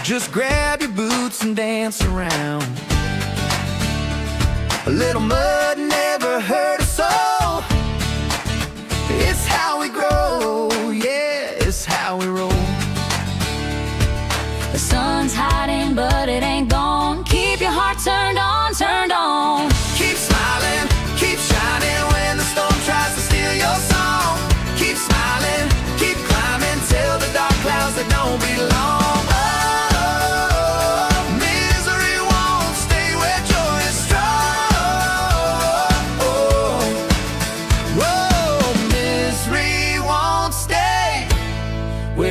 Just grab your boots and dance around. A little mud never hurt a soul. It's how we grow, yeah, it's how we roll. The sun's hiding, but it ain't gone. Keep your heart turned on, turned on. Keep smiling, keep shining when the storm tries to steal your song. Keep smiling, keep climbing till the dark clouds that don't belong.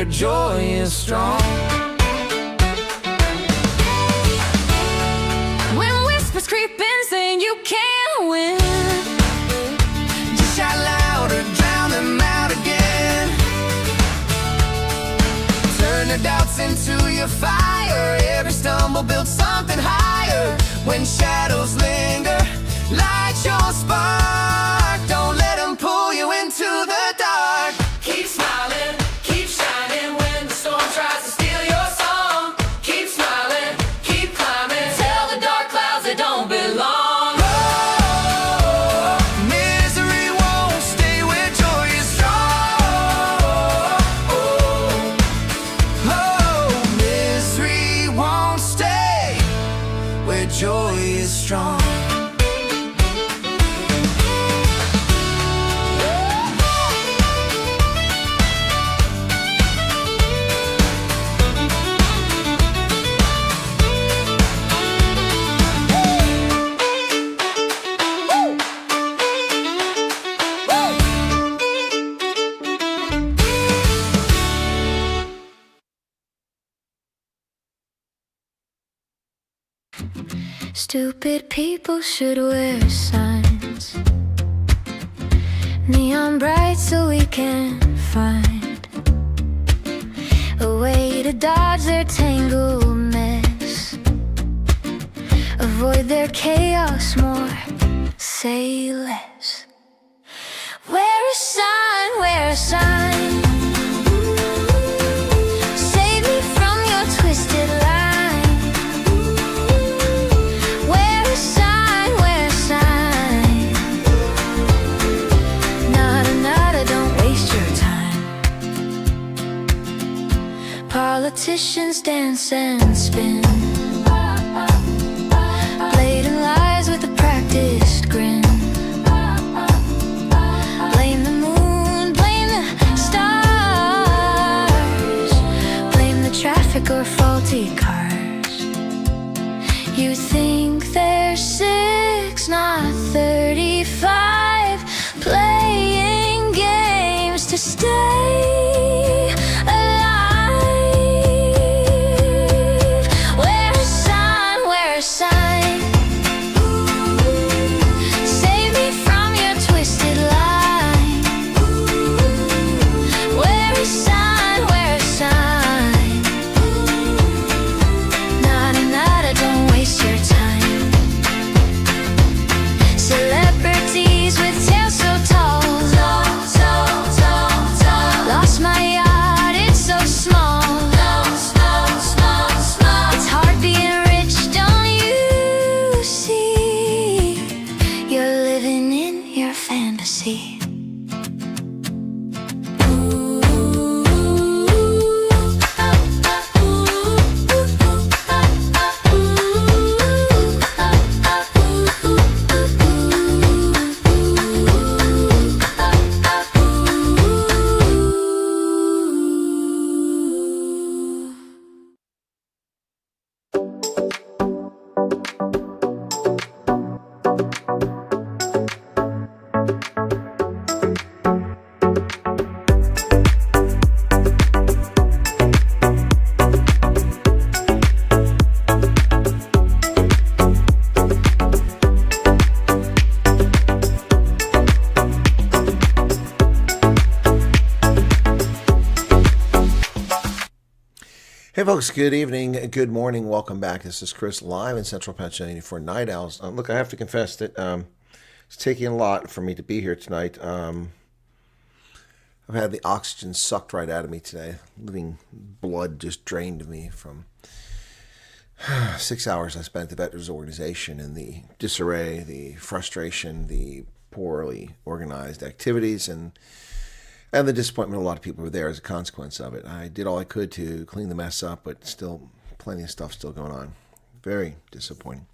Joy is strong. When whispers creep in saying you can't win, just shout louder, drown them out again. Turn the doubts into your fire. Every stumble builds something higher. When shadows linger, light your spark. Don't let them pull you into the dark. Keep smiling, keep shining when the storm tries to steal your song. Keep smiling, keep climbing till the dark clouds that don't belong. Oh, misery won't stay where joy is strong. Oh, misery won't stay where joy is strong. stupid people should wear signs, neon bright, so we can find a way to dodge their tangled mess, avoid their chaos more, say less. Wear a sign, wear a sign. Save me from your twisted line. Wear a sign, wear a sign. Nada, nada, don't waste your time. Politicians dance and spin, blatant lies with a practiced grin. Blame the moon, blame the stars, blame the traffic or faulty cars. You think they're 6, not 35, playing games to stay alive. Wear a sign, wear a sign. Save me from your twisted line. Wear a sign, wear a sign. Nada, nada, don't waste your time. Celebrities with tails so tall, lost my yacht, it's so small. It's hard being rich, don't you see? You're living in your fantasy. Hey folks, good evening, good morning, welcome back. This is Chris live in Central Pennsylvania for Night Owls. Look, I have to confess that it's taking a lot for me to be here tonight. I've had the oxygen sucked right out of me today. Living blood just drained me from 6 hours I spent at the Veterans Organization, and the disarray, the frustration, the poorly organized activities, and the disappointment a lot of people were there as a consequence of it. I did all I could to clean the mess up, but still plenty of stuff still going on. Very disappointing.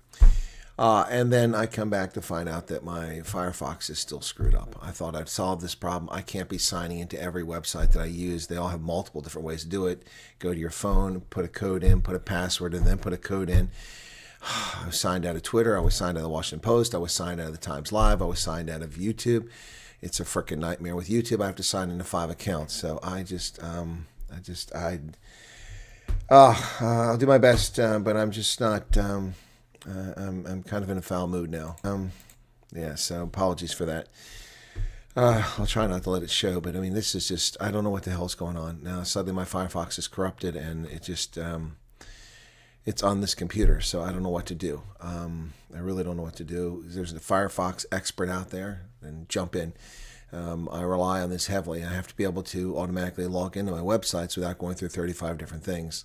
And then I come back to find out that my Firefox is still screwed up. I thought I'd solved this problem. I can't be signing into every website that I use. They all have multiple different ways to do it. Go to your phone, put a code in, put a password, and then put a code in. I was signed out of Twitter. I was signed out of the Washington Post. I was signed out of the Times Live. I was signed out of YouTube. It's a freaking nightmare. With YouTube, I have to sign into 5 accounts. So I'll do my best, but I'm just not... I'm kind of in a foul mood now. Yeah, so apologies for that. I'll try not to let it show, but I mean, this is just, I don't know what the hell's going on. Now, suddenly my Firefox is corrupted, and it just, it's on this computer, so I don't know what to do. I really don't know what to do. There's a Firefox expert out there, and jump in. I rely on this heavily. I have to be able to automatically log into my websites without going through 35 different things.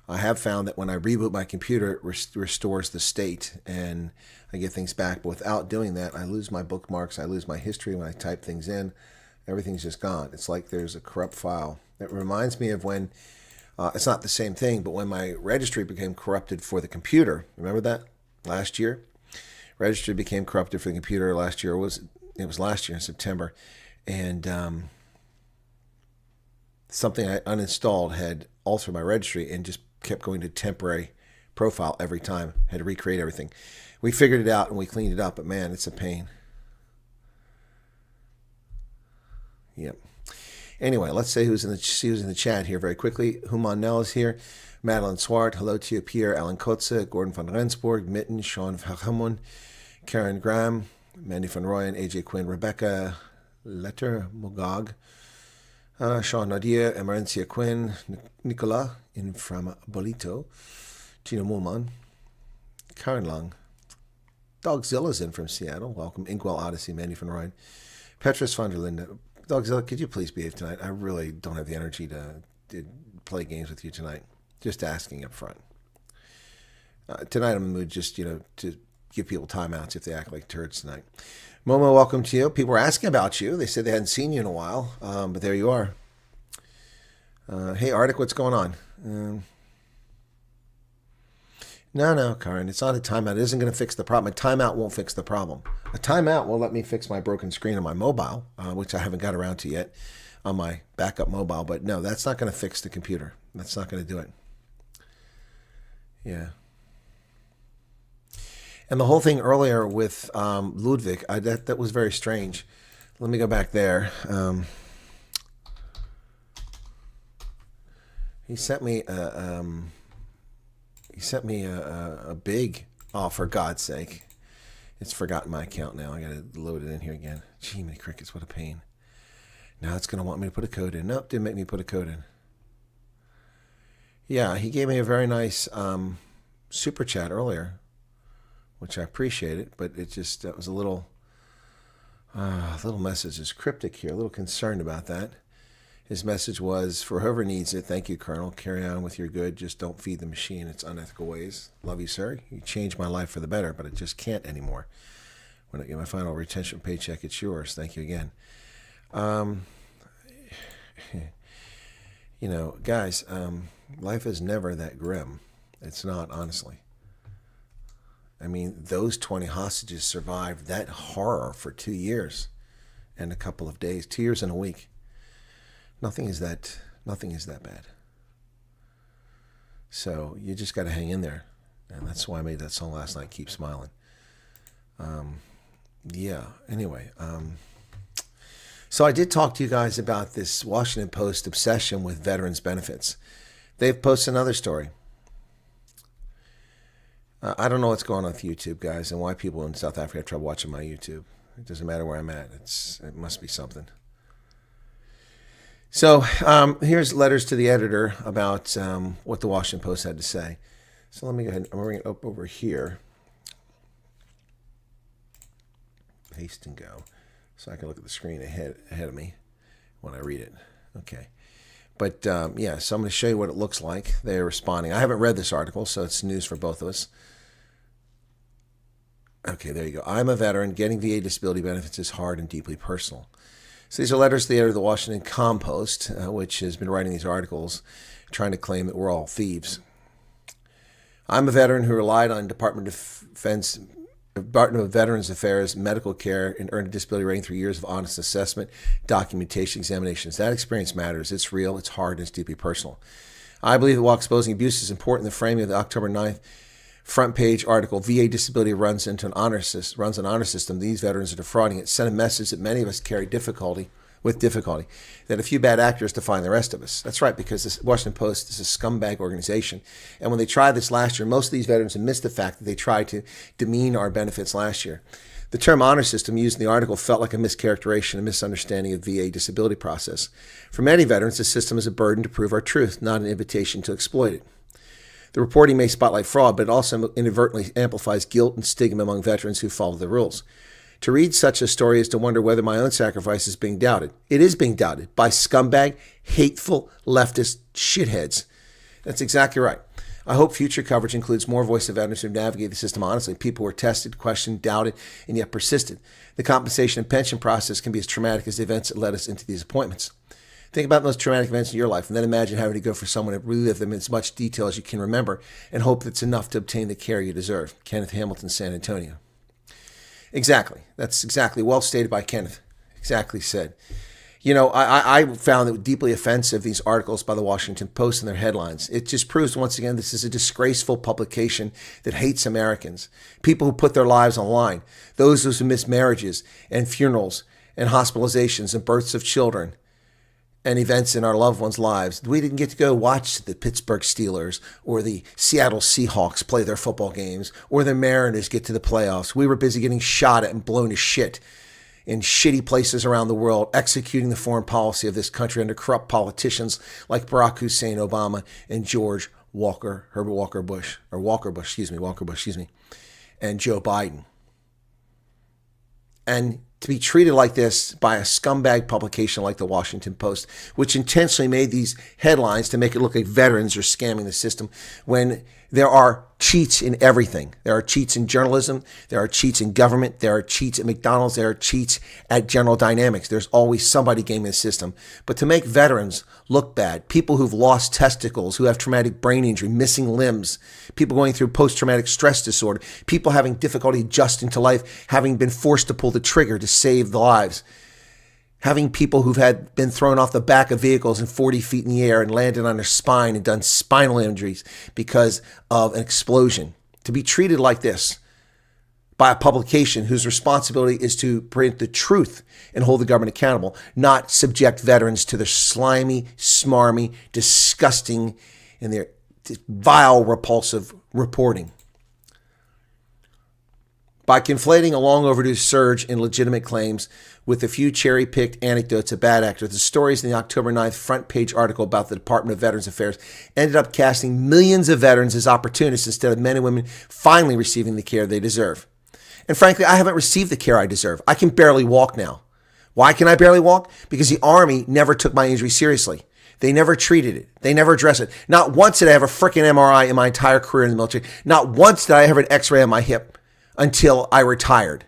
I have found that when I reboot my computer, it restores the state and I get things back. But without doing that, I lose my bookmarks. I lose my history when I type things in. Everything's just gone. It's like there's a corrupt file. It reminds me of when, it's not the same thing, but when my registry became corrupted for the computer. Remember that? Last year? Registry became corrupted for the computer last year. It was last year in September. And something I uninstalled had altered my registry and just kept going to temporary profile every time. Had to recreate everything. We figured it out and we cleaned it up, but man, it's a pain. Yep. Anyway, let's say who's in the chat here very quickly. Human Nell is here. Madeline Swart, hello to you. Pierre Alan Kotze, Gordon van Rensburg, Mitten, Sean Verhamon, Karen Graham, Mandy van Rooyen, AJ Quinn, Rebecca Letter Mogog, Sean Nadia, Emerencia Quinn, Nicola in from Bolito, Gina Mulman, Karen Long, Dogzilla's in from Seattle. Welcome. Inkwell Odyssey, Mandy van Rooyen, Petrus van der Linden. Dogzilla, could you please behave tonight? I really don't have the energy to play games with you tonight. Just asking up front. Tonight I'm in the mood just, to give people timeouts if they act like turds tonight. Momo, welcome to you. People were asking about you. They said they hadn't seen you in a while, but there you are. Hey, Arctic, what's going on? No, Karen, it's not a timeout. It isn't going to fix the problem. A timeout won't fix the problem. A timeout will let me fix my broken screen on my mobile, which I haven't got around to yet on my backup mobile. But no, that's not going to fix the computer. That's not going to do it. Yeah. And the whole thing earlier with Ludwig, that was very strange. Let me go back there. He sent me a big, oh, for God's sake. It's forgotten my account now. I got to load it in here again. Gee, many crickets, what a pain. Now it's going to want me to put a code in. Nope, didn't make me put a code in. Yeah, he gave me a very nice super chat earlier, which I appreciated, but it just, that was a little message is cryptic here, a little concerned about that. His message was, for whoever needs it, thank you, Colonel. Carry on with your good. Just don't feed the machine its unethical ways. Love you, sir. You changed my life for the better, but I just can't anymore. When I get my final retention paycheck, it's yours. Thank you again. Guys, life is never that grim. It's not, honestly. I mean, those 20 hostages survived that horror for 2 years and a couple of days, 2 years and a week. Nothing is that bad. So you just got to hang in there. And that's why I made that song last night, Keep Smiling. Yeah, anyway. So I did talk to you guys about this Washington Post obsession with veterans benefits. They've posted another story. I don't know what's going on with YouTube, guys, and why people in South Africa have trouble watching my YouTube. It doesn't matter where I'm at. It must be something. So here's letters to the editor about what the Washington Post had to say. So let me go ahead. I'm bring it up over here. Paste and go, so I can look at the screen ahead of me when I read it. Okay. But yeah, so I'm going to show you what it looks like. They're responding. I haven't read this article, so it's news for both of us. Okay, there you go. I'm a veteran. Getting VA disability benefits is hard and deeply personal. So these are letters to the editor of the Washington Compost, which has been writing these articles, trying to claim that we're all thieves. I'm a veteran who relied on Department of Veterans Affairs medical care and earned a disability rating through years of honest assessment, documentation, examinations. That experience matters. It's real, it's hard, and it's deeply personal. I believe that while exposing abuse is important, the framing of the October 9th front page article, VA disability runs an honor system. These veterans are defrauding it. Sent a message that many of us carry with difficulty, that a few bad actors define the rest of us. That's right, because the Washington Post is a scumbag organization. And when they tried this last year, most of these veterans have missed the fact that they tried to demean our benefits last year. The term honor system used in the article felt like a mischaracterization, a misunderstanding of VA disability process. For many veterans, the system is a burden to prove our truth, not an invitation to exploit it. The reporting may spotlight fraud, but it also inadvertently amplifies guilt and stigma among veterans who follow the rules. To read such a story is to wonder whether my own sacrifice is being doubted. It is being doubted by scumbag, hateful, leftist shitheads. That's exactly right. I hope future coverage includes more voice of veterans who navigate the system honestly, people who are tested, questioned, doubted, and yet persisted. The compensation and pension process can be as traumatic as the events that led us into these appointments. Think about those traumatic events in your life, and then imagine having to go for someone to relive them in as much detail as you can remember and hope that's enough to obtain the care you deserve. Kenneth Hamilton, San Antonio. Exactly. That's exactly well stated by Kenneth. Exactly said. You know, I found it deeply offensive, these articles by the Washington Post and their headlines. It just proves once again this is a disgraceful publication that hates Americans, people who put their lives on the line, those who miss marriages and funerals and hospitalizations and births of children and events in our loved ones' lives. We didn't get to go watch the Pittsburgh Steelers or the Seattle Seahawks play their football games or the Mariners get to the playoffs. We were busy getting shot at and blown to shit in shitty places around the world, executing the foreign policy of this country under corrupt politicians like Barack Hussein Obama and Herbert Walker Bush, and Joe Biden. And to be treated like this by a scumbag publication like the Washington Post, which intentionally made these headlines to make it look like veterans are scamming the system, when there are cheats in everything. There are cheats in journalism. There are cheats in government. There are cheats at McDonald's. There are cheats at General Dynamics. There's always somebody gaming the system. But to make veterans look bad, people who've lost testicles, who have traumatic brain injury, missing limbs, people going through post-traumatic stress disorder, people having difficulty adjusting to life, having been forced to pull the trigger to save the lives, having people who've been thrown off the back of vehicles in 40 feet in the air and landed on their spine and done spinal injuries because of an explosion. To be treated like this by a publication whose responsibility is to print the truth and hold the government accountable, not subject veterans to their slimy, smarmy, disgusting, and their vile, repulsive reporting. By conflating a long overdue surge in legitimate claims with a few cherry-picked anecdotes of bad actors, the stories in the October 9th front page article about the Department of Veterans Affairs ended up casting millions of veterans as opportunists instead of men and women finally receiving the care they deserve. And frankly, I haven't received the care I deserve. I can barely walk now. Why can I barely walk? Because the Army never took my injury seriously. They never treated it. They never addressed it. Not once did I have a freaking MRI in my entire career in the military. Not once did I have an x-ray on my hip until I retired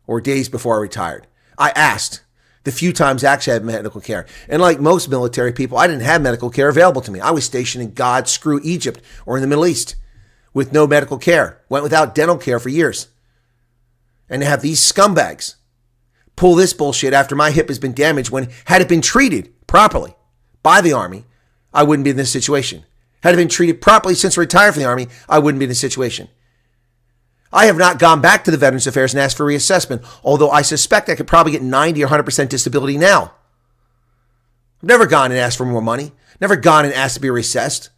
or days before I retired. I asked the few times I actually had medical care. And like most military people, I didn't have medical care available to me. I was stationed in God screw Egypt or in the Middle East with no medical care. Went without dental care for years. And to have these scumbags pull this bullshit after my hip has been damaged when had it been treated properly by the Army, I wouldn't be in this situation. Had it been treated properly since I retired from the Army, I wouldn't be in this situation. I have not gone back to the Veterans Affairs and asked for reassessment, although I suspect I could probably get 90 or 100% disability now. I've never gone and asked for more money, never gone and asked to be reassessed.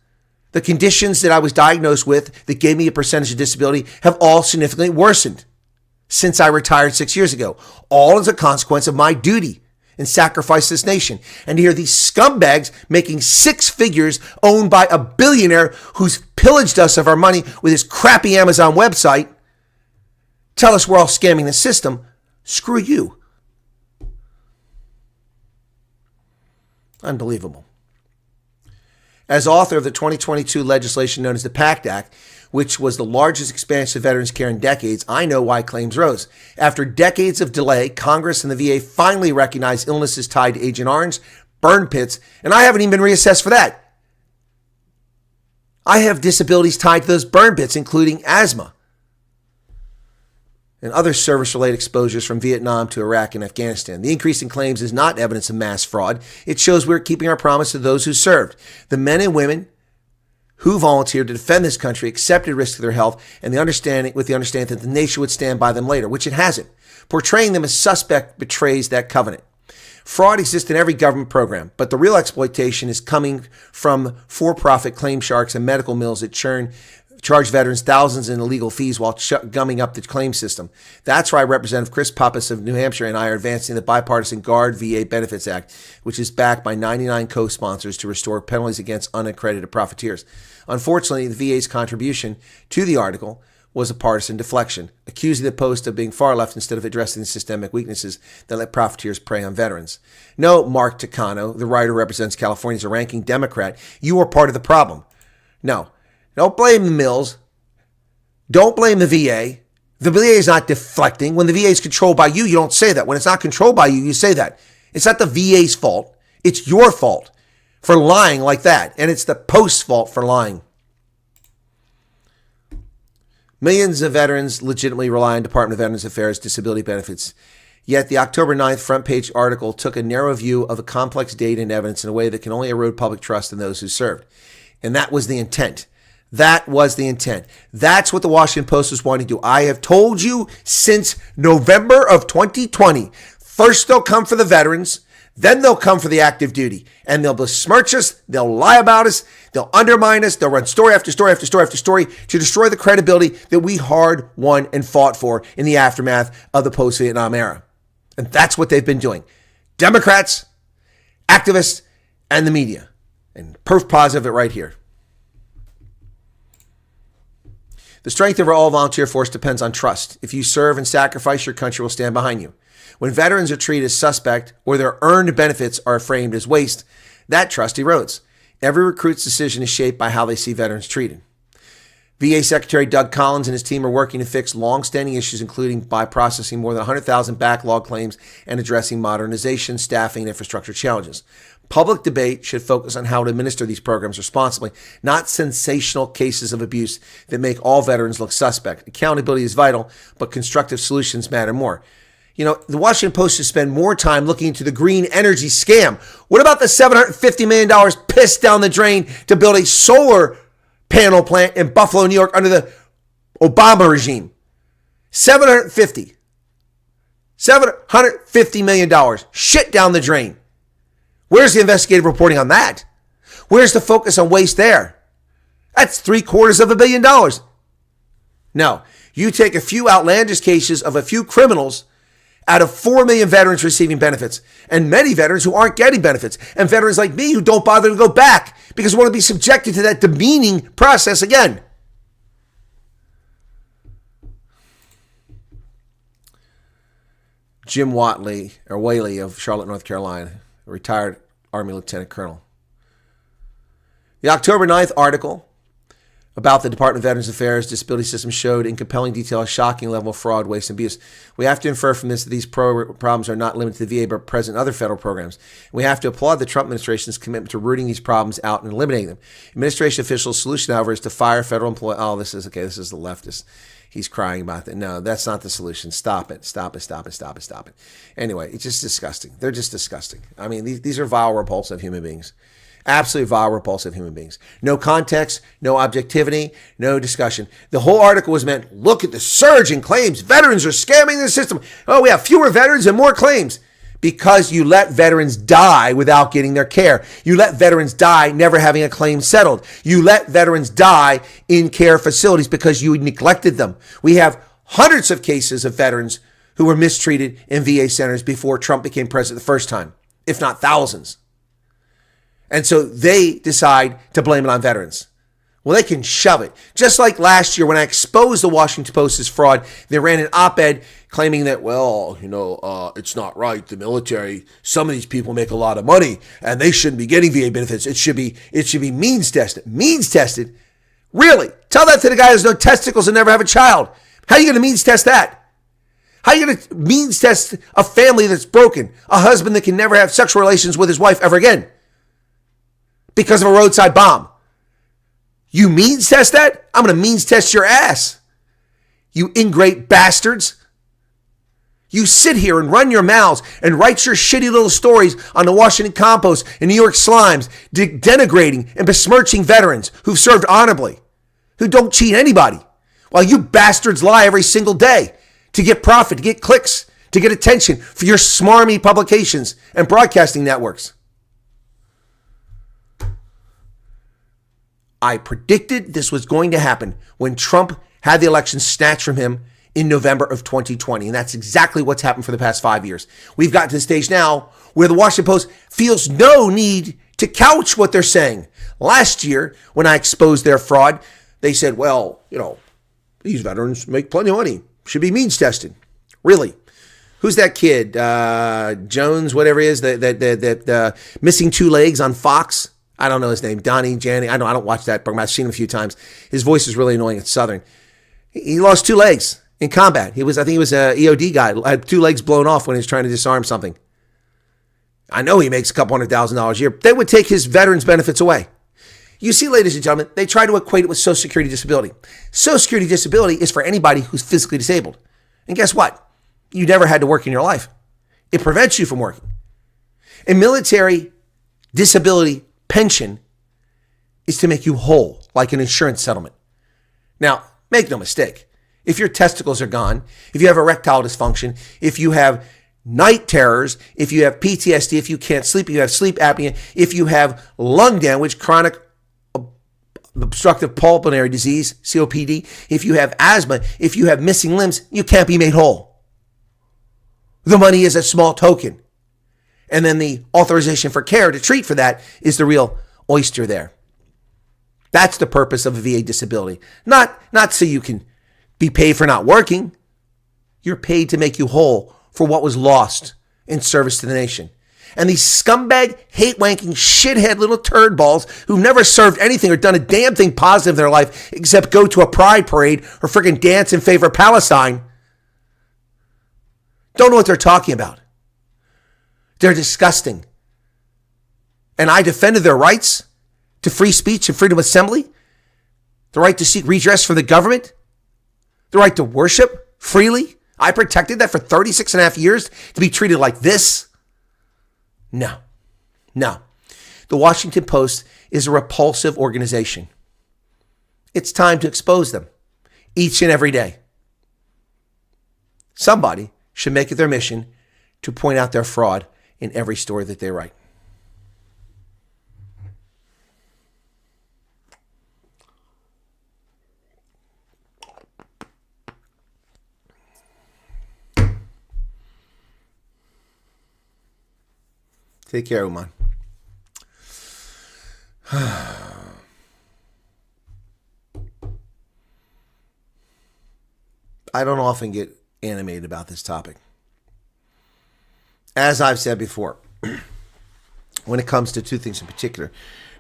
The conditions that I was diagnosed with that gave me a percentage of disability have all significantly worsened since I retired 6 years ago, all as a consequence of my duty and sacrifice to this nation. And to hear these scumbags making six figures owned by a billionaire who's pillaged us of our money with his crappy Amazon website tell us we're all scamming the system. Screw you. Unbelievable. As author of the 2022 legislation known as the PACT Act, which was the largest expansion of veterans care in decades, I know why claims rose. After decades of delay, Congress and the VA finally recognized illnesses tied to Agent Orange, burn pits, and I haven't even been reassessed for that. I have disabilities tied to those burn pits, including asthma and other service-related exposures from Vietnam to Iraq and Afghanistan. The increase in claims is not evidence of mass fraud. It shows we're keeping our promise to those who served. The men and women who volunteered to defend this country accepted risk to their health and the understanding that the nation would stand by them later, which it hasn't. Portraying them as suspect betrays that covenant. Fraud exists in every government program, but the real exploitation is coming from for-profit claim sharks and medical mills that charge veterans thousands in illegal fees while gumming up the claim system. That's why Representative Chris Pappas of New Hampshire and I are advancing the bipartisan Guard VA Benefits Act, which is backed by 99 co-sponsors to restore penalties against unaccredited profiteers. Unfortunately, the VA's contribution to the article was a partisan deflection, accusing the Post of being far left instead of addressing the systemic weaknesses that let profiteers prey on veterans. No, Mark Takano, the writer who represents California as a ranking Democrat, you are part of the problem. No. Don't blame the mills. Don't blame the VA. The VA is not deflecting. When the VA is controlled by you, you don't say that. When it's not controlled by you, you say that. It's not the VA's fault. It's your fault for lying like that. And it's the Post's fault for lying. Millions of veterans legitimately rely on Department of Veterans Affairs disability benefits. Yet the October 9th front page article took a narrow view of the complex data and evidence in a way that can only erode public trust in those who served. And that was the intent. That was the intent. That's what the Washington Post was wanting to do. I have told you since November of 2020, first they'll come for the veterans, then they'll come for the active duty, and they'll besmirch us, they'll lie about us, they'll undermine us, they'll run story after story after story after story to destroy the credibility that we hard won and fought for in the aftermath of the post-Vietnam era. And that's what they've been doing. Democrats, activists, and the media. And proof positive it right here. The strength of our all-volunteer force depends on trust. If you serve and sacrifice, your country will stand behind you. When veterans are treated as suspect or their earned benefits are framed as waste, that trust erodes. Every recruit's decision is shaped by how they see veterans treated. VA Secretary Doug Collins and his team are working to fix long-standing issues, including by processing more than 100,000 backlog claims and addressing modernization, staffing, and infrastructure challenges. Public debate should focus on how to administer these programs responsibly, not sensational cases of abuse that make all veterans look suspect. Accountability is vital, but constructive solutions matter more. You know, the Washington Post should spend more time looking into the green energy scam. What about the $750 million pissed down the drain to build a solar panel plant in Buffalo, New York under the Obama regime? $750 million shit down the drain. Where's the investigative reporting on that? Where's the focus on waste there? That's $750 million. No, you take a few outlandish cases of a few criminals out of 4 million veterans receiving benefits, and many veterans who aren't getting benefits, and veterans like me who don't bother to go back because we want to be subjected to that demeaning process again. Jim Whaley of Charlotte, North Carolina, a retired Army Lieutenant Colonel. The October 9th article about the Department of Veterans Affairs disability system showed in compelling detail a shocking level of fraud, waste, and abuse. We have to infer from this that these problems are not limited to the VA but present in other federal programs. We have to applaud the Trump administration's commitment to rooting these problems out and eliminating them. Administration officials' solution, however, is to fire federal employees. Oh, this is the leftist. He's crying about that. No, that's not the solution. Stop it. Anyway, it's just disgusting. They're just disgusting. I mean, these are vile, repulsive human beings. Absolutely vile, repulsive human beings. No context, no objectivity, no discussion. The whole article was meant, look at the surge in claims. Veterans are scamming the system. Oh, we have fewer veterans and more claims. Because you let veterans die without getting their care. You let veterans die never having a claim settled. You let veterans die in care facilities because you neglected them. We have hundreds of cases of veterans who were mistreated in VA centers before Trump became president the first time, if not thousands. And so they decide to blame it on veterans. Well, they can shove it. Just like last year when I exposed the Washington Post as fraud, they ran an op-ed claiming that, well, it's not right. The military, some of these people make a lot of money and they shouldn't be getting VA benefits. It should be means tested. Means tested? Really? Tell that to the guy who has no testicles and never have a child. How are you going to means test that? How are you going to means test a family that's broken? A husband that can never have sexual relations with his wife ever again because of a roadside bomb? You means test that? I'm going to means test your ass. You ingrate bastards. You sit here and run your mouths and write your shitty little stories on the Washington Compost and New York Slimes, denigrating and besmirching veterans who've served honorably, who don't cheat anybody, while you bastards lie every single day to get profit, to get clicks, to get attention for your smarmy publications and broadcasting networks. I predicted this was going to happen when Trump had the election snatched from him in November of 2020. And that's exactly what's happened for the past 5 years. We've gotten to the stage now where the Washington Post feels no need to couch what they're saying. Last year, when I exposed their fraud, they said, well, these veterans make plenty of money. Should be means tested. Really? Who's that kid? Jones, whatever he is, that missing 2 legs on Fox? I don't know his name. Donnie, Janny. I don't watch that program. I've seen him a few times. His voice is really annoying. It's Southern. He lost 2 legs in combat. I think he was an EOD guy. Had 2 legs blown off when he was trying to disarm something. I know he makes a couple $100,000 a year. They would take his veterans benefits away. You see, ladies and gentlemen, they try to equate it with Social Security disability. Social Security disability is for anybody who's physically disabled. And guess what? You never had to work in your life. It prevents you from working. A military disability pension is to make you whole, like an insurance settlement. Now, make no mistake. If your testicles are gone, if you have erectile dysfunction, if you have night terrors, if you have PTSD, if you can't sleep, if you have sleep apnea, if you have lung damage, chronic obstructive pulmonary disease, COPD, if you have asthma, if you have missing limbs, you can't be made whole. The money is a small token. And then the authorization for care to treat for that is the real oyster there. That's the purpose of a VA disability. Not so you can be paid for not working. You're paid to make you whole for what was lost in service to the nation. And these scumbag, hate-wanking, shithead little turd balls who've never served anything or done a damn thing positive in their life except go to a pride parade or freaking dance in favor of Palestine don't know what they're talking about. They're disgusting. And I defended their rights to free speech and freedom of assembly, the right to seek redress from the government, the right to worship freely. I protected that for 36 and a half years to be treated like this. No. The Washington Post is a repulsive organization. It's time to expose them each and every day. Somebody should make it their mission to point out their fraud in every story that they write. Take care, Uman. I don't often get animated about this topic. As I've said before, when it comes to 2 things in particular.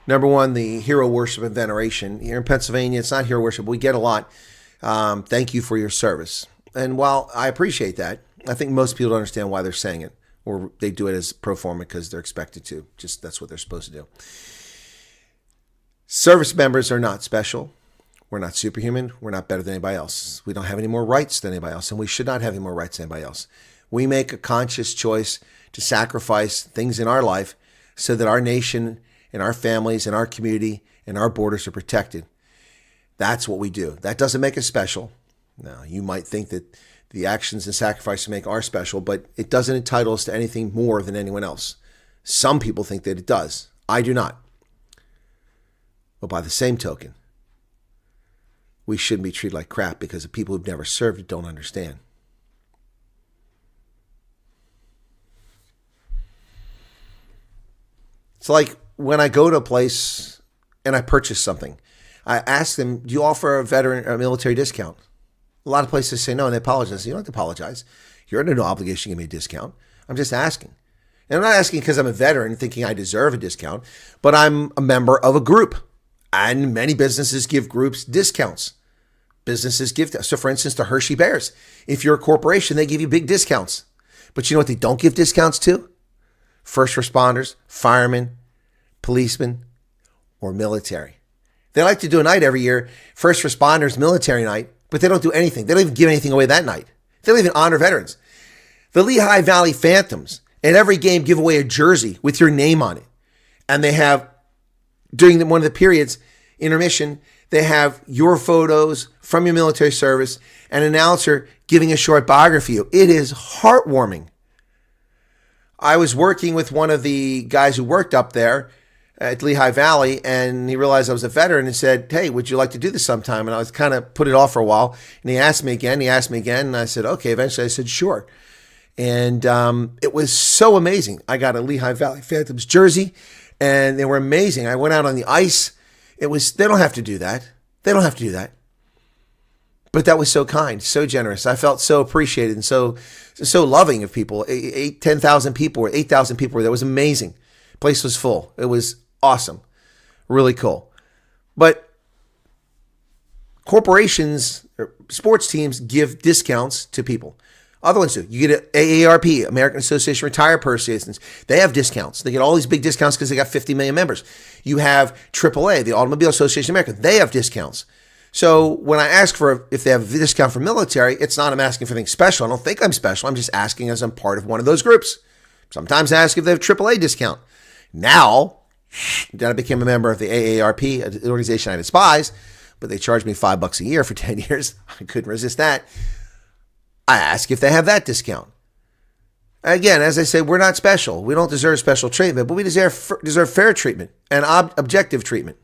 Number 1, the hero worship and veneration. Here in Pennsylvania, it's not hero worship. We get a lot. Thank you for your service. And while I appreciate that, I think most people don't understand why they're saying it. Or they do it as pro forma because they're expected to. Just that's what they're supposed to do. Service members are not special. We're not superhuman. We're not better than anybody else. We don't have any more rights than anybody else, and we should not have any more rights than anybody else. We make a conscious choice to sacrifice things in our life so that our nation and our families and our community and our borders are protected. That's what we do. That doesn't make us special. Now, you might think that the actions and sacrifices we make are special, but it doesn't entitle us to anything more than anyone else. Some people think that it does. I do not. But by the same token, we shouldn't be treated like crap because the people who've never served it don't understand. It's like when I go to a place and I purchase something. I asked them, do you offer a veteran or military discount? A lot of places say no, and they apologize. You don't have to apologize. You're under no obligation to give me a discount. I'm just asking. And I'm not asking because I'm a veteran thinking I deserve a discount, but I'm a member of a group. And many businesses give groups discounts. Businesses give, so for instance, the Hershey Bears. If you're a corporation, they give you big discounts. But you know what they don't give discounts to? First responders, firemen, policemen, or military. They like to do a night every year, first responders, military night, but they don't do anything. They don't even give anything away that night. They don't even honor veterans. The Lehigh Valley Phantoms at every game give away a jersey with your name on it. And they have, during one of the periods, intermission, they have your photos from your military service, an announcer giving a short biography. It is heartwarming. I was working with one of the guys who worked up there at Lehigh Valley, and he realized I was a veteran and said, hey, would you like to do this sometime? And I was kind of put it off for a while. And he asked me again, and I said, okay. Eventually I said, sure. And it was so amazing. I got a Lehigh Valley Phantoms jersey, and they were amazing. I went out on the ice. They don't have to do that. They don't have to do that. But that was so kind, so generous. I felt so appreciated and so loving of people. 10,000 people or 8,000 people were there. It was amazing. Place was full. It was awesome. Really cool. But corporations, or sports teams give discounts to people. Other ones do. You get an AARP, American Association of Retired Persons. They have discounts. They get all these big discounts because they got 50 million members. You have AAA, the Automobile Association of America. They have discounts. So when I ask for if they have a discount for military, it's not I'm asking for anything special. I don't think I'm special. I'm just asking as I'm part of one of those groups. Sometimes I ask if they have a AAA discount. Now, then I became a member of the AARP, an organization I despise, but they charged me $5 a year for 10 years. I couldn't resist that. I ask if they have that discount. Again, as I say, we're not special. We don't deserve special treatment, but we deserve fair treatment and objective treatment.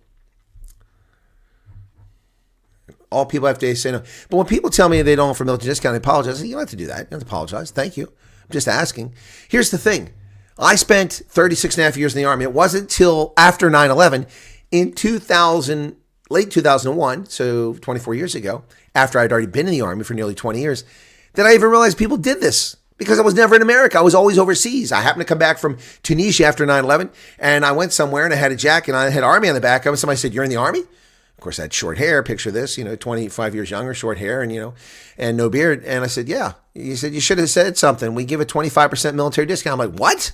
All people have to say no. But when people tell me they don't offer military discount, I apologize. You don't have to do that. You don't have to apologize. Thank you. I'm just asking. Here's the thing. I spent 36 and a half years in the Army. It wasn't until after 9/11 in late 2001, so 24 years ago, after I'd already been in the Army for nearly 20 years, that I even realized people did this because I was never in America. I was always overseas. I happened to come back from Tunisia after 9/11, and I went somewhere and I had a jacket and I had Army on the back. Somebody said, "You're in the Army?" Of course, I had short hair. Picture this, 25 years younger, short hair, and no beard. And I said, yeah. He said, you should have said something. We give a 25% military discount. I'm like, what?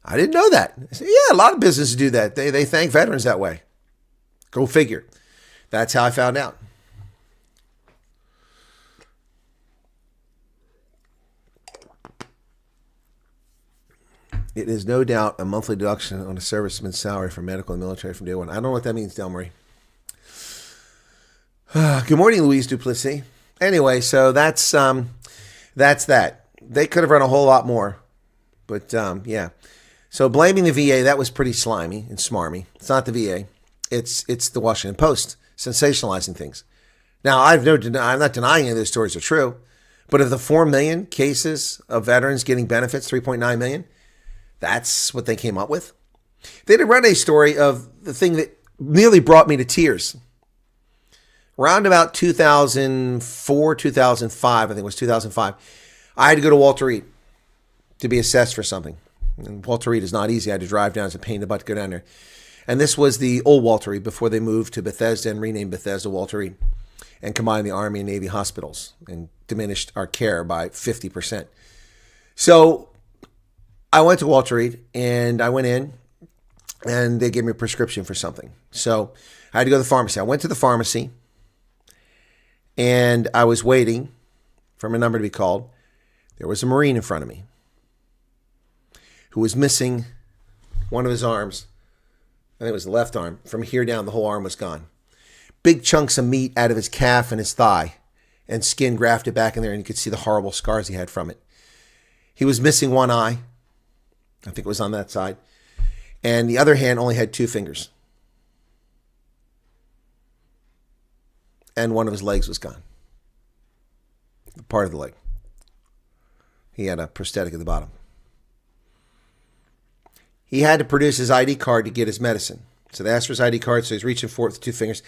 I didn't know that. I said, yeah, a lot of businesses do that. They thank veterans that way. Go figure. That's how I found out. It is no doubt a monthly deduction on a serviceman's salary for medical and military from day one. I don't know what that means, Del Marie. Good morning, Louise Duplessis. Anyway, so that's that. They could have run a whole lot more, but yeah. So blaming the VA, that was pretty slimy and smarmy. It's not the VA. It's the Washington Post sensationalizing things. Now, I'm not denying any of those stories are true, but of the 4 million cases of veterans getting benefits, 3.9 million, that's what they came up with. They did run a story of the thing that nearly brought me to tears. Around about 2004, 2005, I think it was 2005, I had to go to Walter Reed to be assessed for something. And Walter Reed is not easy. I had to drive down. It's a pain in the butt to go down there. And this was the old Walter Reed before they moved to Bethesda and renamed Bethesda Walter Reed and combined the Army and Navy hospitals and diminished our care by 50%. So I went to Walter Reed and I went in and they gave me a prescription for something. So I had to go to the pharmacy. I went to the pharmacy and I was waiting for my number to be called. There was a Marine in front of me who was missing one of his arms. I think it was the left arm. From here down, the whole arm was gone. Big chunks of meat out of his calf and his thigh and skin grafted back in there, and you could see the horrible scars he had from it. He was missing one eye. I think it was on that side. And the other hand only had 2 fingers. And one of his legs was gone. Part of the leg. He had a prosthetic at the bottom. He had to produce his ID card to get his medicine. So they asked for his ID card, so he's reaching for it with 2 fingers.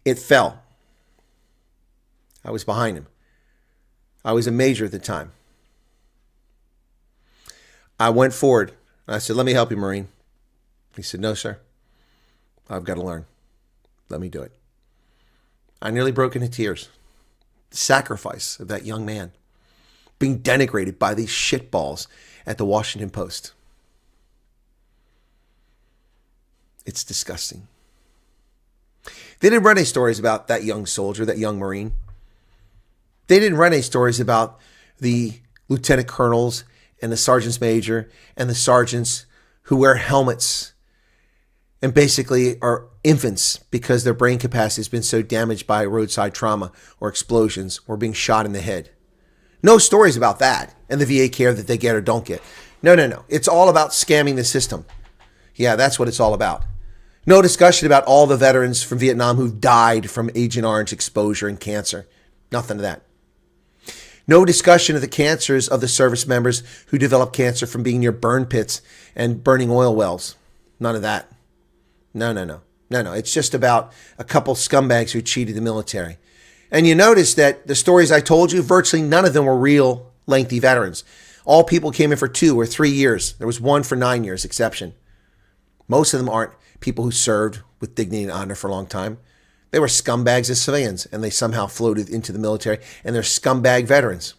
It fell. I was behind him. I was a major at the time. I went forward. I said, let me help you, Marine. He said, no, sir. I've got to learn. Let me do it. I nearly broke into tears. The sacrifice of that young man being denigrated by these shitballs at the Washington Post. It's disgusting. They didn't run any stories about that young soldier, that young Marine. They didn't run any stories about the lieutenant colonels and the sergeants major and the sergeants who wear helmets and basically are infants because their brain capacity has been so damaged by roadside trauma or explosions or being shot in the head. No stories about that and the VA care that they get or don't get. No. It's all about scamming the system. Yeah, that's what it's all about. No discussion about all the veterans from Vietnam who've died from Agent Orange exposure and cancer. Nothing of that. No discussion of the cancers of the service members who develop cancer from being near burn pits and burning oil wells. None of that. No. It's just about a couple scumbags who cheated the military. And you notice that the stories I told you, virtually none of them were real lengthy veterans. All people came in for 2 or 3 years. There was one for 9 years exception. Most of them aren't people who served with dignity and honor for a long time. They were scumbags as civilians, and they somehow floated into the military, and they're scumbag veterans.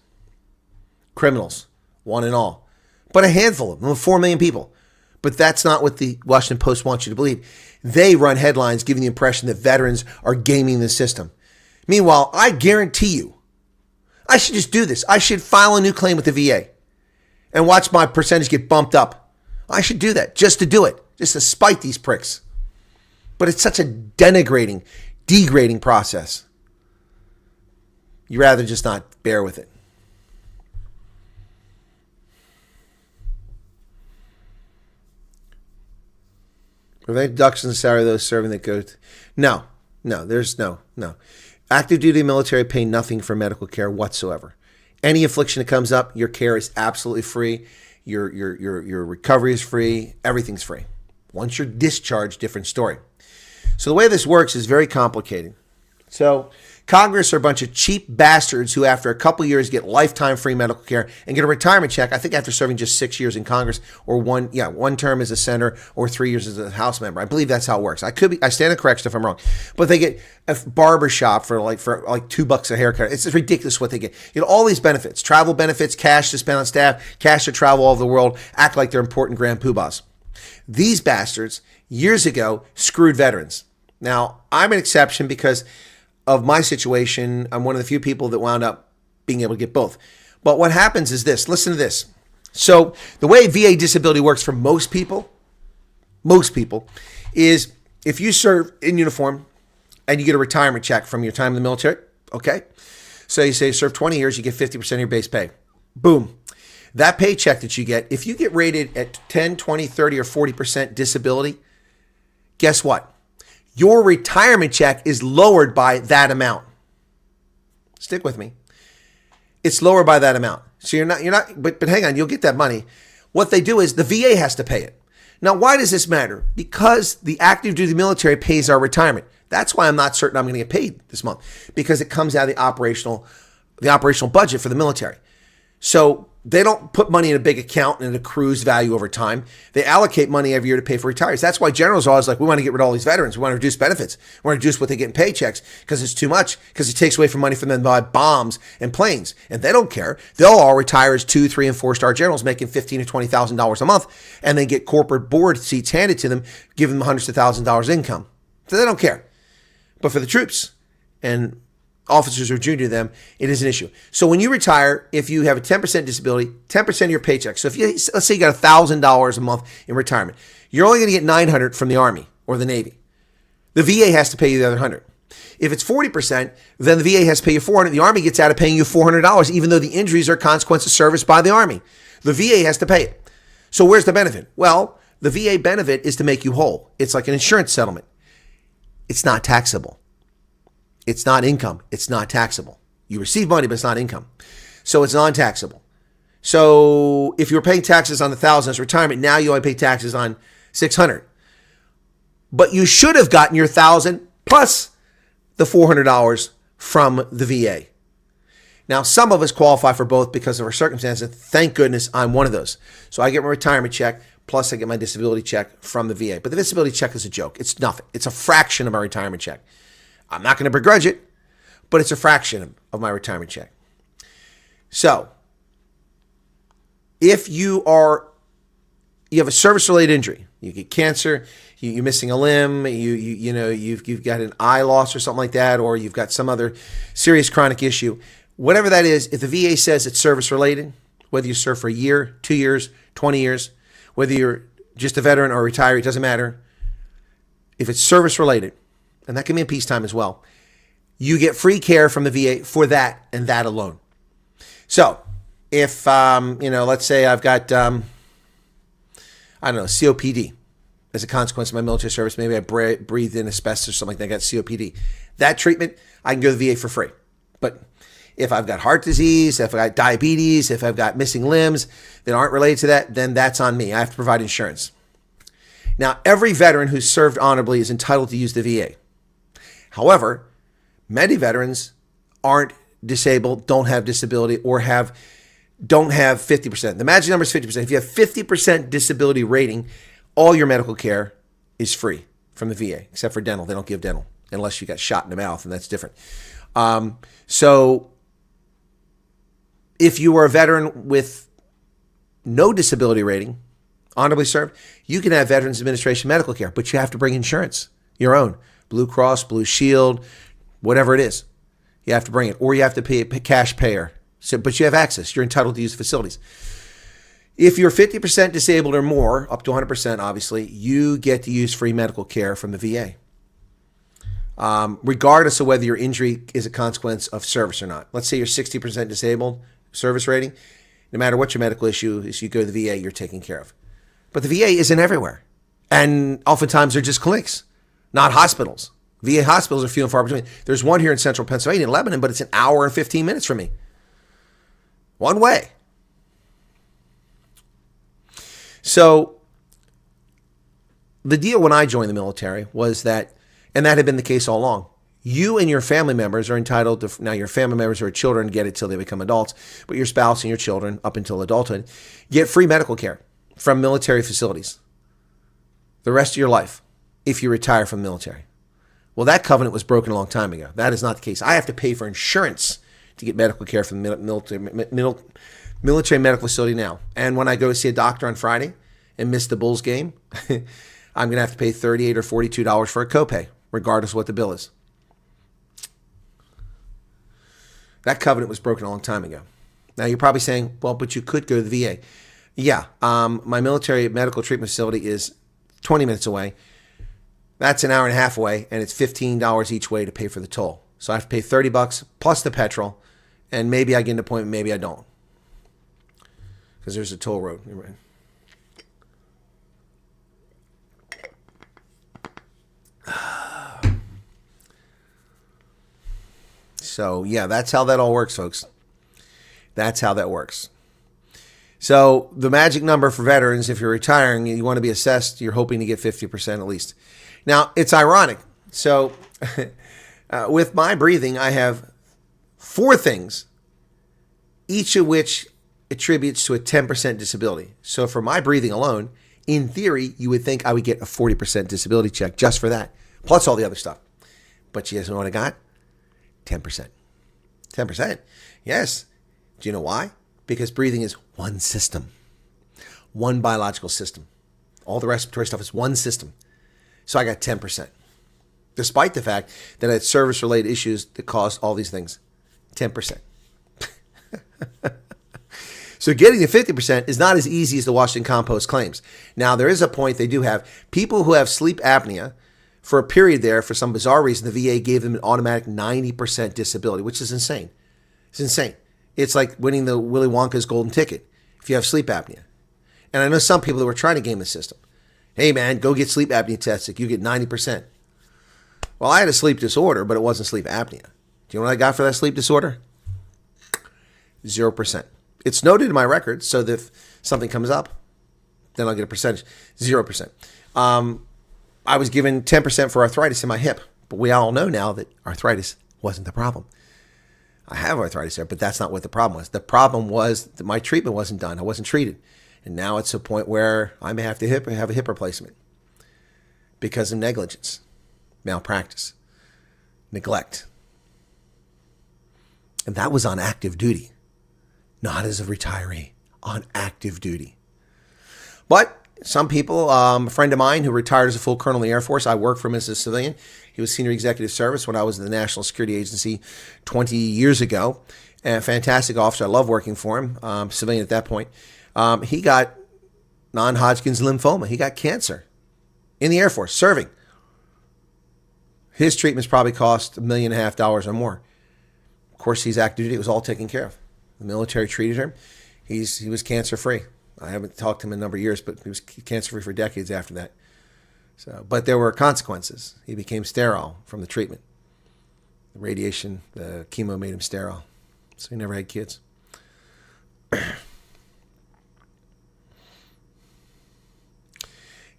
Criminals, one and all. But a handful of them, 4 million people. But that's not what the Washington Post wants you to believe. They run headlines giving the impression that veterans are gaming the system. Meanwhile, I guarantee you, I should just do this. I should file a new claim with the VA and watch my percentage get bumped up. I should do that just to do it, just to spite these pricks. But it's such a degrading process. You'd rather just not bear with it. Are there deductions in salary of those serving that go to... No. There's no. Active duty military pay nothing for medical care whatsoever. Any affliction that comes up, your care is absolutely free. Your recovery is free. Everything's free. Once you're discharged, different story. So the way this works is very complicated. So Congress are a bunch of cheap bastards who after a couple years get lifetime free medical care and get a retirement check, I think after serving just 6 years in Congress or one term as a senator or 3 years as a House member. I believe that's how it works. I stand to correction if I'm wrong. But they get a barbershop for like $2 a haircut. It's ridiculous what they get. You know, all these benefits, travel benefits, cash to spend on staff, cash to travel all over the world, act like they're important grand poobahs. These bastards years ago screwed veterans. Now, I'm an exception because of my situation. I'm one of the few people that wound up being able to get both. But what happens is this. Listen to this. So the way VA disability works for most people is if you serve in uniform and you get a retirement check from your time in the military, okay? So you say you serve 20 years, you get 50% of your base pay. Boom. That paycheck that you get, if you get rated at 10, 20, 30, or 40% disability, guess what? Your retirement check is lowered by that amount. Stick with me. It's lower by that amount. So you're not, but hang on, you'll get that money. What they do is the VA has to pay it. Now, why does this matter? Because the active duty military pays our retirement. That's why I'm not certain I'm going to get paid this month, because it comes out of the operational budget for the military. So they don't put money in a big account and it accrues value over time. They allocate money every year to pay for retirees. That's why generals are always like, we want to get rid of all these veterans. We want to reduce benefits. We want to reduce what they get in paychecks because it's too much, because it takes away from money from them to buy bombs and planes. And they don't care. They'll all retire as 2, 3, and 4-star generals making $15,000 to $20,000 a month, and they get corporate board seats handed to them, giving them hundreds of thousands of dollars income. So they don't care. But for the troops and officers who are junior to them, it is an issue. So when you retire, if you have a 10% disability, 10% of your paycheck. So if let's say you got $1,000 a month in retirement, you're only going to get $900 from the Army or the Navy. The VA has to pay you the other $100. If it's 40%, then the VA has to pay you $400. The Army gets out of paying you $400, even though the injuries are a consequence of service by the Army. The VA has to pay it. So where's the benefit? Well, the VA benefit is to make you whole. It's like an insurance settlement. It's not taxable. It's not income. It's not taxable. You receive money, but it's not income. So it's non-taxable. So if you were paying taxes on $1,000 as retirement, now you only pay taxes on $600. but you should have gotten your $1,000 plus the $400 from the VA. Now, some of us qualify for both because of our circumstances. Thank goodness I'm one of those. So I get my retirement check, plus I get my disability check from the VA. But the disability check is a joke. It's nothing. It's a fraction of my retirement check. I'm not going to begrudge it, but it's a fraction of my retirement check. So if you have a service-related injury, you get cancer, you're missing a limb, you've got an eye loss or something like that, or you've got some other serious chronic issue, whatever that is, if the VA says it's service-related, whether you serve for a year, 2 years, 20 years, whether you're just a veteran or a retiree, it doesn't matter. If it's service-related, and that can be in peacetime as well, you get free care from the VA for that and that alone. So if, let's say I've got, COPD as a consequence of my military service, maybe I breathed in asbestos or something like that, I got COPD. That treatment, I can go to the VA for free. But if I've got heart disease, if I've got diabetes, if I've got missing limbs that aren't related to that, then that's on me. I have to provide insurance. Now, every veteran who's served honorably is entitled to use the VA. However, many veterans aren't disabled, don't have disability, or don't have 50%. The magic number is 50%. If you have 50% disability rating, all your medical care is free from the VA, except for dental. They don't give dental unless you got shot in the mouth, and that's different. So if you are a veteran with no disability rating, honorably served, you can have Veterans Administration medical care, but you have to bring insurance, your own. Blue Cross, Blue Shield, whatever it is. You have to bring it, or you have to pay a cash payer. But you have access. You're entitled to use the facilities. If you're 50% disabled or more, up to 100%, obviously, you get to use free medical care from the VA, regardless of whether your injury is a consequence of service or not. Let's say you're 60% disabled, service rating. No matter what your medical issue is, you go to the VA, you're taken care of. But the VA isn't everywhere. And oftentimes they're just clinics, not hospitals. VA hospitals are few and far between. There's one here in central Pennsylvania, in Lebanon, but it's an hour and 15 minutes from me. One way. So the deal when I joined the military was that, and that had been the case all along, you and your family members are entitled to, now your family members or children get it till they become adults, but your spouse and your children up until adulthood get free medical care from military facilities the rest of your life if you retire from the military. Well, that covenant was broken a long time ago. That is not the case. I have to pay for insurance to get medical care from the military medical facility now. And when I go see a doctor on Friday and miss the Bulls game, I'm going to have to pay $38 or $42 for a copay, regardless of what the bill is. That covenant was broken a long time ago. Now, you're probably saying, well, but you could go to the VA. Yeah, my military medical treatment facility is 20 minutes away. That's an hour and a half away, and it's $15 each way to pay for the toll. So I have to pay $30 plus the petrol, and maybe I get an appointment, maybe I don't. Because there's a toll road. So, yeah, that's how that all works, folks. That's how that works. So the magic number for veterans, if you're retiring, you want to be assessed, you're hoping to get 50% at least. Now, it's ironic. So with my breathing, I have 4 things, each of which attributes to a 10% disability. So for my breathing alone, in theory, you would think I would get a 40% disability check just for that, plus all the other stuff. But you guys know what I got? 10%. 10%. Yes. Do you know why? Because breathing is one system, one biological system. All the respiratory stuff is one system. So I got 10%, despite the fact that I had service-related issues that caused all these things. 10%. So getting to 50% is not as easy as the Washington Compost claims. Now, there is a point they do have. People who have sleep apnea, for a period there, for some bizarre reason, the VA gave them an automatic 90% disability, which is insane. It's insane. It's like winning the Willy Wonka's golden ticket if you have sleep apnea. And I know some people that were trying to game the system. Hey, man, go get sleep apnea tested. You get 90%. Well, I had a sleep disorder, but it wasn't sleep apnea. Do you know what I got for that sleep disorder? 0%. It's noted in my records, so that if something comes up, then I'll get a percentage. 0%. I was given 10% for arthritis in my hip. But we all know now that arthritis wasn't the problem. I have arthritis there, but that's not what the problem was. The problem was that my treatment wasn't done. I wasn't treated. And now it's a point where I may have to have a hip replacement because of negligence, malpractice, neglect. And that was on active duty, not as a retiree, on active duty. But some people, a friend of mine who retired as a full colonel in the Air Force, I worked for him as a civilian. He was senior executive service when I was in the National Security Agency 20 years ago. And a fantastic officer. I love working for him, civilian at that point. He got non-Hodgkin's lymphoma. He got cancer in the Air Force, serving. His treatment's probably cost $1.5 million or more. Of course, he's active duty. It was all taken care of. The military treated him. He was cancer-free. I haven't talked to him in a number of years, but he was cancer-free for decades after that. So, but there were consequences. He became sterile from the treatment. The radiation, the chemo made him sterile. So he never had kids.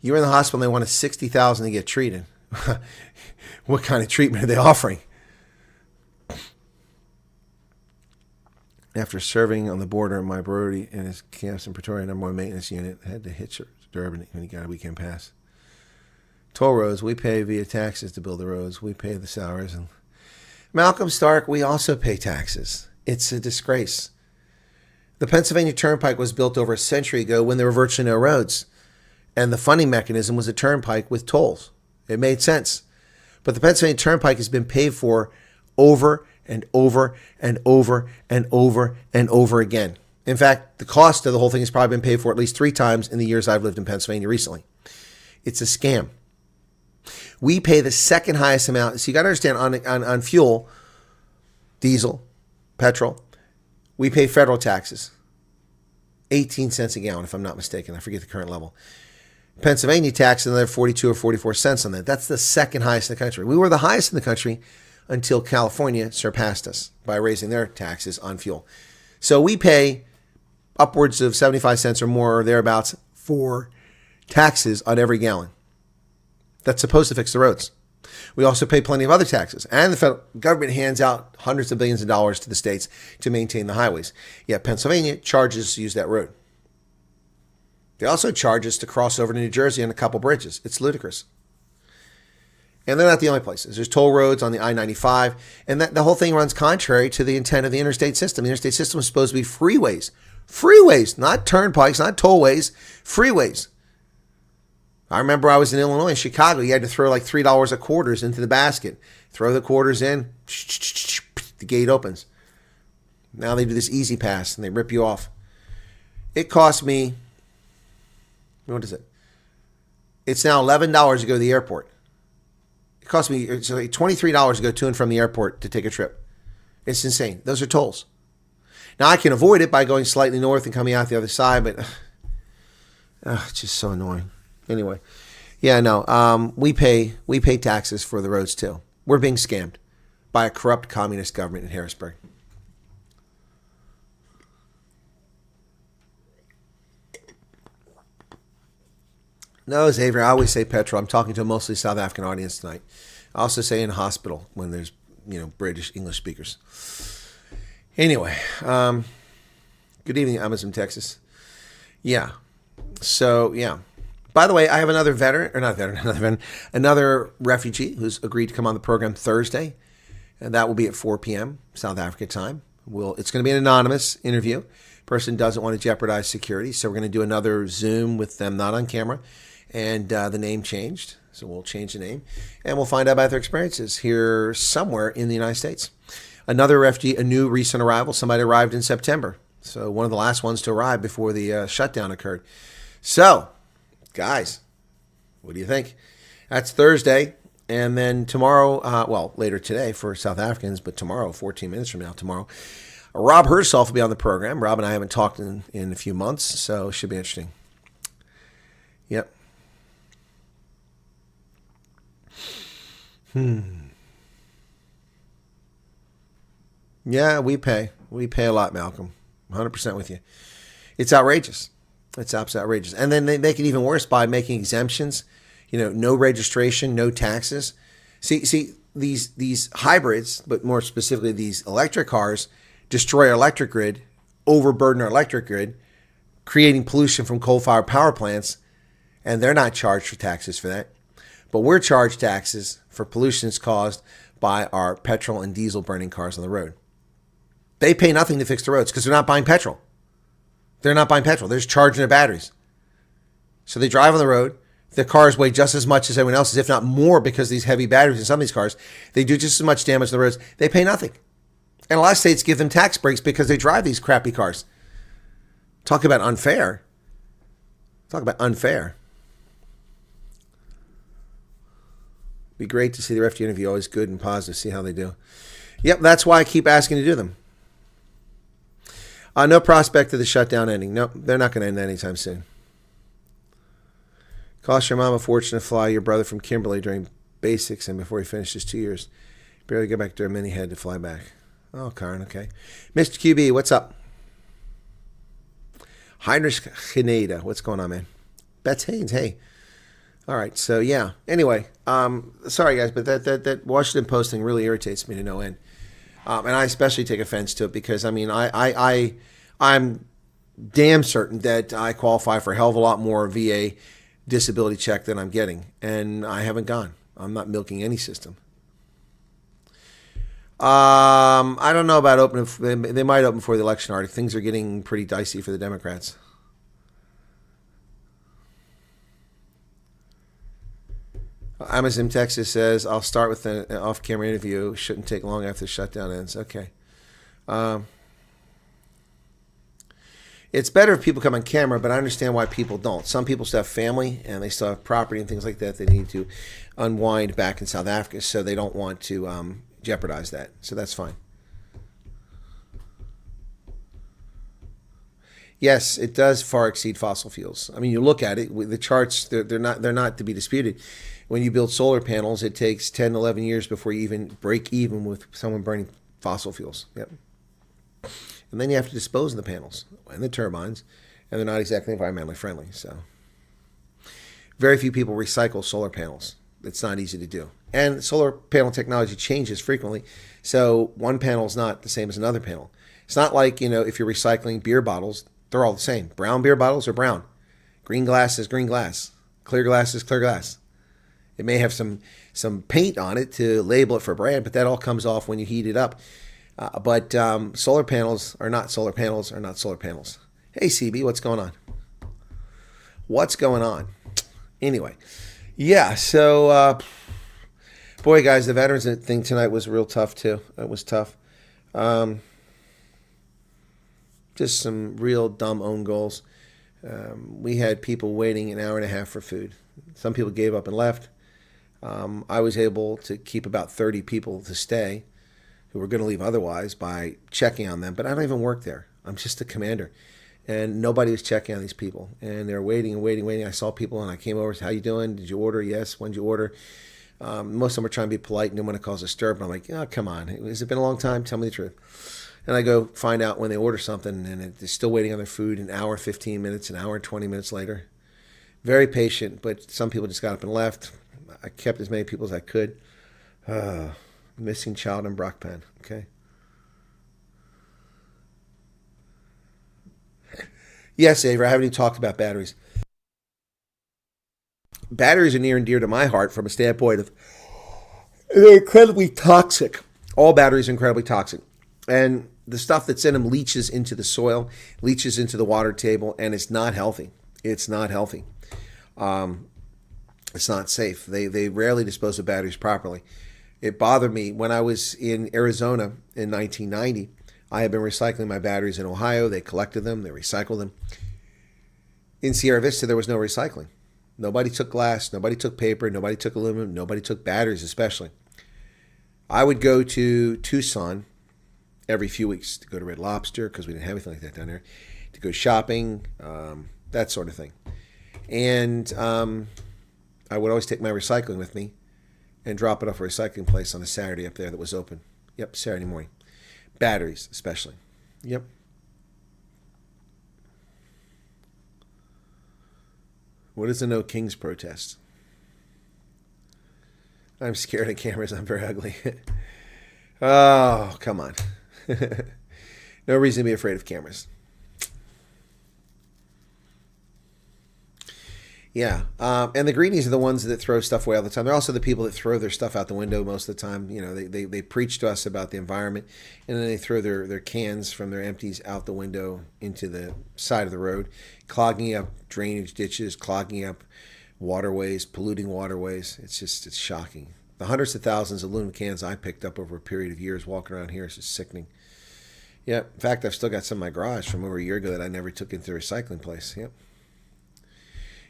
You were in the hospital and they wanted $60,000 to get treated. What kind of treatment are they offering? After serving on the border, my Brody and his camps in Pretoria, #1 maintenance unit, had to hitch Durban when he got a weekend pass. Toll roads, we pay via taxes to build the roads. We pay the salaries. And Malcolm Stark, we also pay taxes. It's a disgrace. The Pennsylvania Turnpike was built over a century ago when there were virtually no roads. And the funding mechanism was a turnpike with tolls. It made sense. But the Pennsylvania Turnpike has been paid for over and over and over and over and over again. In fact, the cost of the whole thing has probably been paid for at least 3 times in the years I've lived in Pennsylvania recently. It's a scam. We pay the second highest amount. So you got to understand, on fuel, diesel, petrol, we pay federal taxes. 18 cents a gallon, if I'm not mistaken. I forget the current level. Pennsylvania tax another 42 or 44 cents on that. That's the second highest in the country. We were the highest in the country until California surpassed us by raising their taxes on fuel. So we pay upwards of 75 cents or more or thereabouts for taxes on every gallon. That's supposed to fix the roads. We also pay plenty of other taxes. And the federal government hands out hundreds of billions of dollars to the states to maintain the highways. Yet Pennsylvania charges to use that road. They also charge us to cross over to New Jersey on a couple bridges. It's ludicrous. And they're not the only places. There's toll roads on the I-95. And the whole thing runs contrary to the intent of the interstate system. The interstate system is supposed to be freeways. Freeways, not turnpikes, not tollways, freeways. I remember I was in Illinois, in Chicago. You had to throw like $3 of quarters into the basket. Throw the quarters in, the gate opens. Now they do this easy pass and they rip you off. It cost me, what is it? It's now $11 to go to the airport. It cost me $23 to go to and from the airport to take a trip. It's insane. Those are tolls. Now I can avoid it by going slightly north and coming out the other side, but it's just so annoying. Anyway, yeah, no, we pay taxes for the roads too. We're being scammed by a corrupt communist government in Harrisburg. No, Xavier, I always say petrol. I'm talking to a mostly South African audience tonight. I also say in hospital when there's, British English speakers. Anyway, good evening, Amazon, Texas. Yeah. So, yeah. By the way, I have another another refugee who's agreed to come on the program Thursday, and that will be at 4 p.m. South Africa time. It's going to be an anonymous interview. Person doesn't want to jeopardize security, so we're going to do another Zoom with them, not on camera, and the name changed, so we'll change the name, and we'll find out about their experiences here somewhere in the United States. Another refugee, a new recent arrival, somebody arrived in September, so one of the last ones to arrive before the shutdown occurred. So, guys, what do you think? That's Thursday. And then tomorrow, later today for South Africans, but tomorrow, 14 minutes from now, Rob Herself will be on the program. Rob and I haven't talked in a few months, so it should be interesting. Yep. Yeah, we pay. We pay a lot, Malcolm. 100% with you. It's outrageous. It's absolutely outrageous. And then they make it even worse by making exemptions. no registration, no taxes. See, these hybrids, but more specifically these electric cars, destroy our electric grid, overburden our electric grid, creating pollution from coal-fired power plants, and they're not charged for taxes for that. But we're charged taxes for pollutions caused by our petrol and diesel burning cars on the road. They pay nothing to fix the roads because they're not buying petrol. They're not buying petrol. They're just charging their batteries. So they drive on the road. The cars weigh just as much as everyone else's, if not more, because these heavy batteries in some of these cars. They do just as much damage on the roads. They pay nothing. And a lot of states give them tax breaks because they drive these crappy cars. Talk about unfair. Talk about unfair. Be great to see the FD interview. Always good and positive. See how they do. Yep, that's why I keep asking to do them. No prospect of the shutdown ending. No, they're not going to end anytime soon. Cost your mom a fortune to fly your brother from Kimberly during basics and before he finishes 2 years. Barely get back to a mini head to fly back. Oh, Karen, okay. Mr. QB, what's up? Heinrich Geneda, what's going on, man? Bets Haynes, hey. All right, so yeah. Anyway, sorry guys, but that Washington Post thing really irritates me to no end, and I especially take offense to it because I mean I'm damn certain that I qualify for a hell of a lot more VA disability check than I'm getting, and I haven't gone. I'm not milking any system. I don't know about opening. They might open before the election. Already, things are getting pretty dicey for the Democrats. Amazon Texas says, I'll start with an off-camera interview. Shouldn't take long after the shutdown ends. Okay. It's better if people come on camera, but I understand why people don't. Some people still have family, and they still have property and things like that they need to unwind back in South Africa, so they don't want to jeopardize that. So that's fine. Yes, it does far exceed fossil fuels. I mean, you look at it, the charts, they're not to be disputed. When you build solar panels, it takes 10, 11 years before you even break even with someone burning fossil fuels. Yep. And then you have to dispose of the panels and the turbines, and they're not exactly environmentally friendly. So very few people recycle solar panels. It's not easy to do. And solar panel technology changes frequently, so one panel is not the same as another panel. It's not like, if you're recycling beer bottles, they're all the same. Brown beer bottles are brown. Green glass is green glass. Clear glass is clear glass. It may have some paint on it to label it for brand, but that all comes off when you heat it up. But solar panels are not solar panels are not solar panels. Hey, CB, what's going on? What's going on? Anyway, yeah, so, boy, guys, the veterans thing tonight was real tough, too. It was tough. Just some real dumb own goals. We had people waiting an hour and a half for food. Some people gave up and left. I was able to keep about 30 people to stay who were going to leave otherwise by checking on them. But I don't even work there. I'm just a commander. And nobody was checking on these people. And they're waiting and waiting, waiting. I saw people and I came over, how you doing? Did you order? Yes. When did you order? Most of them are trying to be polite and don't want to cause a stir. But I'm like, oh, come on. Has it been a long time? Tell me the truth. And I go find out when they order something and they're still waiting on their food an hour, 15 minutes, an hour, 20 minutes later. Very patient, but some people just got up and left. I kept as many people as I could. Missing child in Brockpen. Okay. Yes, Avery, I haven't even talked about batteries. Batteries are near and dear to my heart from a standpoint of they're incredibly toxic. All batteries are incredibly toxic. And the stuff that's in them leaches into the soil, leaches into the water table, and it's not healthy. It's not healthy. It's not safe. They rarely dispose of batteries properly. It bothered me when I was in Arizona in 1990. I had been recycling my batteries in Ohio. They collected them. They recycled them. In Sierra Vista, there was no recycling. Nobody took glass. Nobody took paper. Nobody took aluminum. Nobody took batteries, especially. I would go to Tucson every few weeks to go to Red Lobster because we didn't have anything like that down there, to go shopping, that sort of thing. And I would always take my recycling with me and drop it off a recycling place on a Saturday up there that was open. Yep, Saturday morning. Batteries, especially. Yep. What is the No Kings protest? I'm scared of cameras. I'm very ugly. Oh, come on. No reason to be afraid of cameras. Yeah, and the greenies are the ones that throw stuff away all the time. They're also the people that throw their stuff out the window most of the time. You know, they preach to us about the environment, and then they throw their cans from their empties out the window into the side of the road, clogging up drainage ditches, clogging up waterways, polluting waterways. It's shocking. The hundreds of thousands of aluminum cans I picked up over a period of years walking around here is just sickening. Yeah, in fact, I've still got some in my garage from over a year ago that I never took into the recycling place. Yep.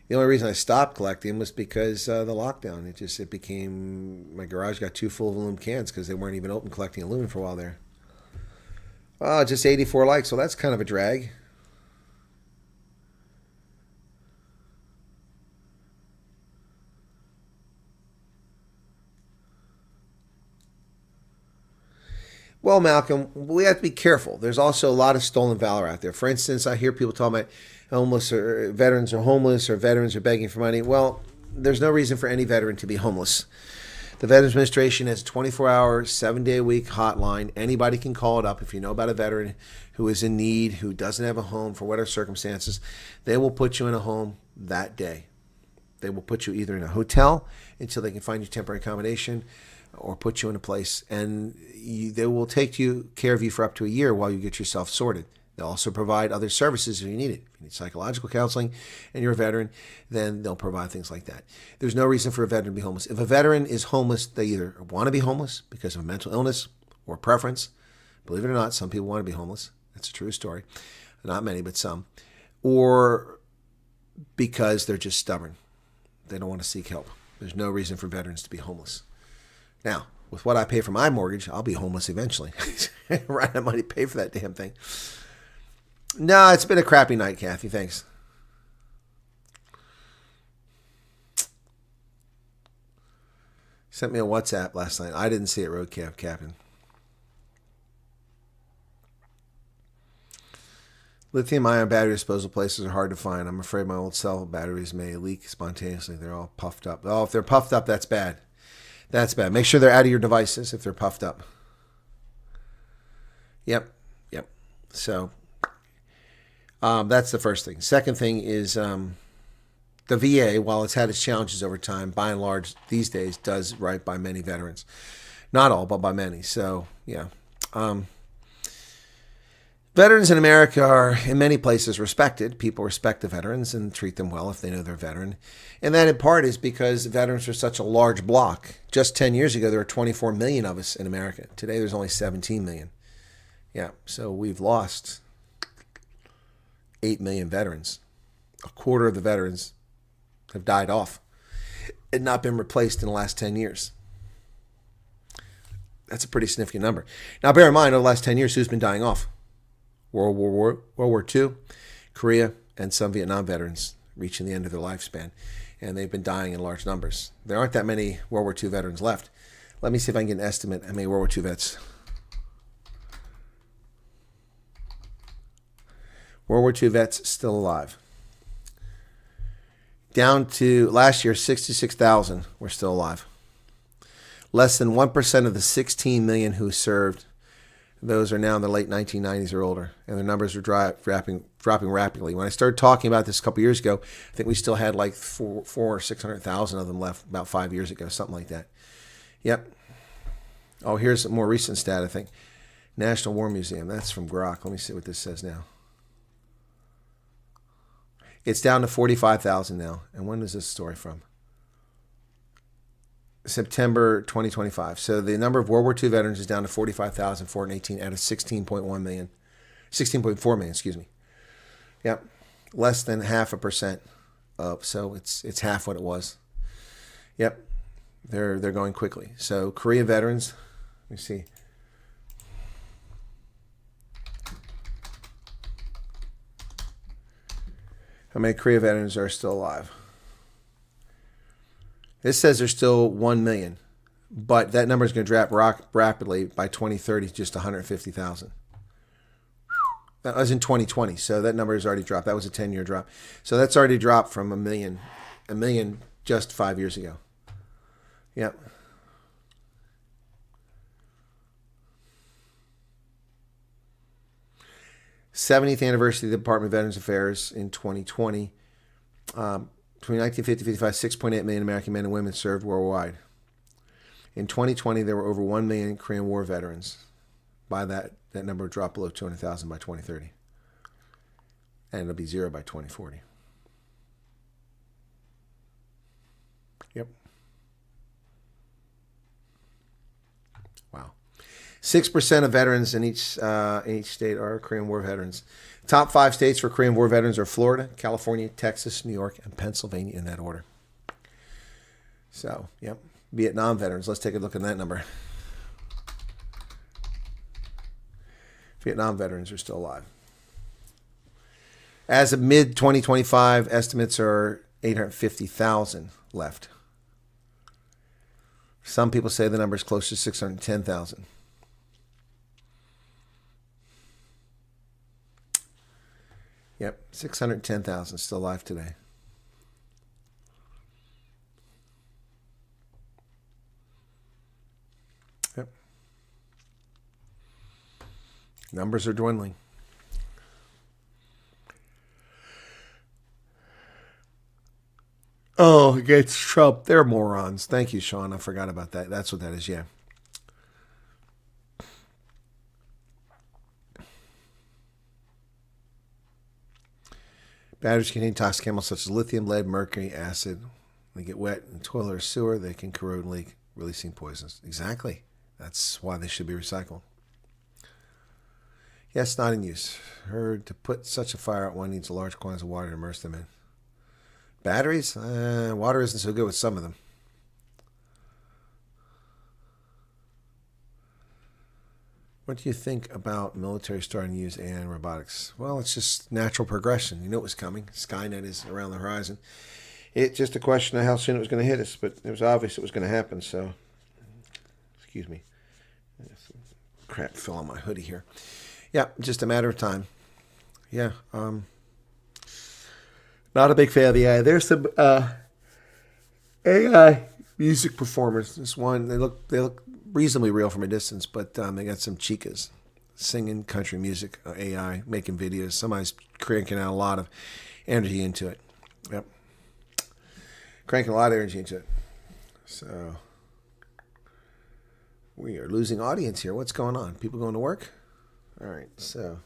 The only reason I stopped collecting was because the lockdown. It became, my garage got too full of aluminum cans because they weren't even open collecting aluminum for a while there. Oh, just 84 likes. Well, that's kind of a drag. Well, Malcolm, we have to be careful. There's also a lot of stolen valor out there. For instance, I hear people talking about homeless or veterans are homeless or veterans are begging for money. Well, there's no reason for any veteran to be homeless. The Veterans Administration has a 24-hour, 7-day-a-week hotline. Anybody can call it up. If you know about a veteran who is in need, who doesn't have a home for whatever circumstances, they will put you in a home that day. They will put you either in a hotel until they can find you temporary accommodation, or put you in a place, and they will take care of you for up to a year while you get yourself sorted. They'll also provide other services if you need it. If you need psychological counseling and you're a veteran, then they'll provide things like that. There's no reason for a veteran to be homeless. If a veteran is homeless, they either want to be homeless because of a mental illness or preference. Believe it or not, some people want to be homeless. That's a true story. Not many, but some. Or because they're just stubborn. They don't want to seek help. There's no reason for veterans to be homeless. Now, with what I pay for my mortgage, I'll be homeless eventually. Run out of money to pay for that damn thing. No, it's been a crappy night, Kathy. Thanks. Sent me a WhatsApp last night. I didn't see it, Roadcab Captain. Lithium-ion battery disposal places are hard to find. I'm afraid my old cell batteries may leak spontaneously. They're all puffed up. Oh, if they're puffed up, that's bad. That's bad. Make sure they're out of your devices if they're puffed up. Yep. So that's the first thing. Second thing is the VA, while it's had its challenges over time, by and large these days does right by many veterans. Not all, but by many. So, yeah. Veterans in America are, in many places, respected. People respect the veterans and treat them well if they know they're a veteran. And that, in part, is because veterans are such a large block. Just 10 years ago, there were 24 million of us in America. Today, there's only 17 million. Yeah, so we've lost 8 million veterans. A quarter of the veterans have died off and not been replaced in the last 10 years. That's a pretty significant number. Now, bear in mind, over the last 10 years, who's been dying off? World War II, Korea, and some Vietnam veterans reaching the end of their lifespan. And they've been dying in large numbers. There aren't that many World War II veterans left. Let me see if I can get an estimate how many World War II vets. World War II vets still alive. Down to last year, 66,000 were still alive. Less than 1% of the 16 million who served, those are now in the late 1990s or older, and their numbers are dropping rapidly. When I started talking about this a couple years ago, I think we still had like 400,000 or 600,000 of them left about 5 years ago, something like that. Yep. Oh, here's a more recent stat, I think. National War Museum. That's from Grok. Let me see what this says now. It's down to 45,000 now. And when is this story from? September 2025. So the number of World War II veterans is down to 45,418 out of 16.1 million. 16.4 million, excuse me. Yep. Less than 0.5% of, so it's half what it was. Yep. They're going quickly. So Korean veterans, let me see. How many Korea veterans are still alive? This says there's still 1 million, but that number is going to drop rapidly by 2030 to just 150,000. That was in 2020, so that number has already dropped. That was a 10-year drop. So that's already dropped from a million just 5 years ago. Yep. 70th anniversary of the Department of Veterans Affairs in 2020. Between 1950 and 55, 6.8 million American men and women served worldwide. In 2020, there were over 1 million Korean War veterans. By that number dropped below 200,000 by 2030. And it'll be 0 by 2040. Yep. Wow. 6% of veterans in each state are Korean War veterans. Top 5 states for Korean War veterans are Florida, California, Texas, New York, and Pennsylvania in that order. So, yep. Vietnam veterans. Let's take a look at that number. Vietnam veterans are still alive. As of mid-2025, estimates are 850,000 left. Some people say the number is close to 610,000. Yep, 610,000 still alive today. Yep. Numbers are dwindling. Oh, against Trump. They're morons. Thank you, Sean. I forgot about that. That's what that is, yeah. Batteries contain toxic chemicals such as lithium, lead, mercury, acid. When they get wet in toilet or sewer, they can corrode and leak, releasing poisons. Exactly. That's why they should be recycled. Yes, not in use. Heard to put such a fire out, one needs a large quantities of water to immerse them in. Batteries? Water isn't so good with some of them. What do you think about military starting to use AI and robotics? Well, it's just natural progression. You know it was coming. Skynet is around the horizon. It's just a question of how soon it was going to hit us, but it was obvious it was going to happen, so... Excuse me. Crap fell on my hoodie here. Yeah, just a matter of time. Yeah, not a big fan of the AI. There's some AI music performers. This one, they look reasonably real from a distance, but they got some chicas singing country music, AI, making videos. Somebody's cranking out a lot of energy into it. Yep. Cranking a lot of energy into it. So, we are losing audience here. What's going on? People going to work? All right, so.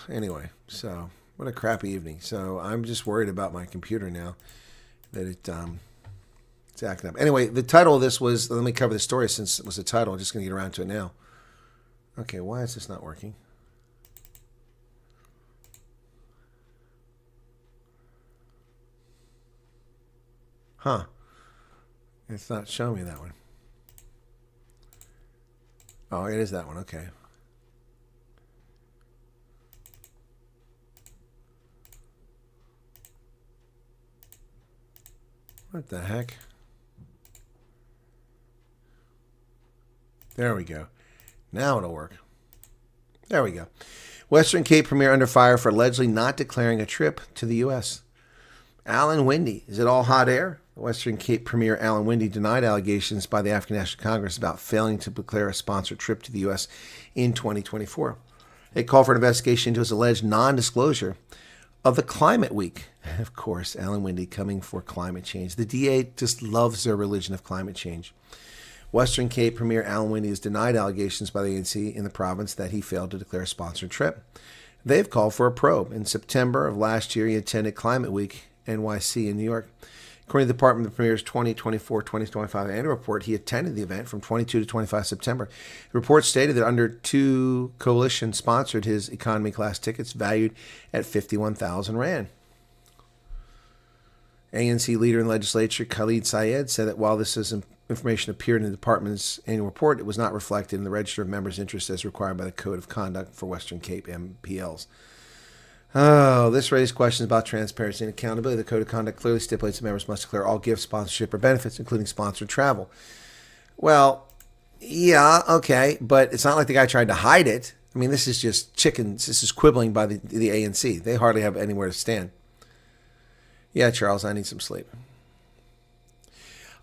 Anyway, so what a crappy evening. So I'm just worried about my computer now that it's acting up. Anyway, the title of this was, let me cover the story since it was the title. I'm just going to get around to it now. Okay, why is this not working? Huh. It's not showing me that one. Oh, it is that one. Okay. What the heck? There we go. Now it'll work. There we go. Western Cape Premier under fire for allegedly not declaring a trip to the U.S. Alan Winde. Is it all hot air? Western Cape Premier Alan Winde denied allegations by the African National Congress about failing to declare a sponsored trip to the U.S. in 2024. They called for an investigation into his alleged non-disclosure of the Climate Week. Of course, Alan Winde coming for climate change. The DA just loves their religion of climate change. Western Cape Premier Alan Winde has denied allegations by the ANC in the province that he failed to declare a sponsored trip. They've called for a probe. In September of last year, he attended Climate Week NYC in New York. According to the Department of the Premier's 2024-2025 annual report, he attended the event from 22 to 25 September. The report stated that under two coalitions sponsored his economy class tickets valued at 51,000 Rand. ANC leader in the legislature, Khalid Syed, said that while this information appeared in the department's annual report, it was not reflected in the register of members' interests as required by the Code of Conduct for Western Cape MPLs. Oh, this raised questions about transparency and accountability. The Code of Conduct clearly stipulates that members must declare all gifts, sponsorship, or benefits, including sponsored travel. Well, yeah, okay, but it's not like the guy tried to hide it. I mean, this is just chickens. This is quibbling by the ANC. They hardly have anywhere to stand. Yeah, Charles, I need some sleep.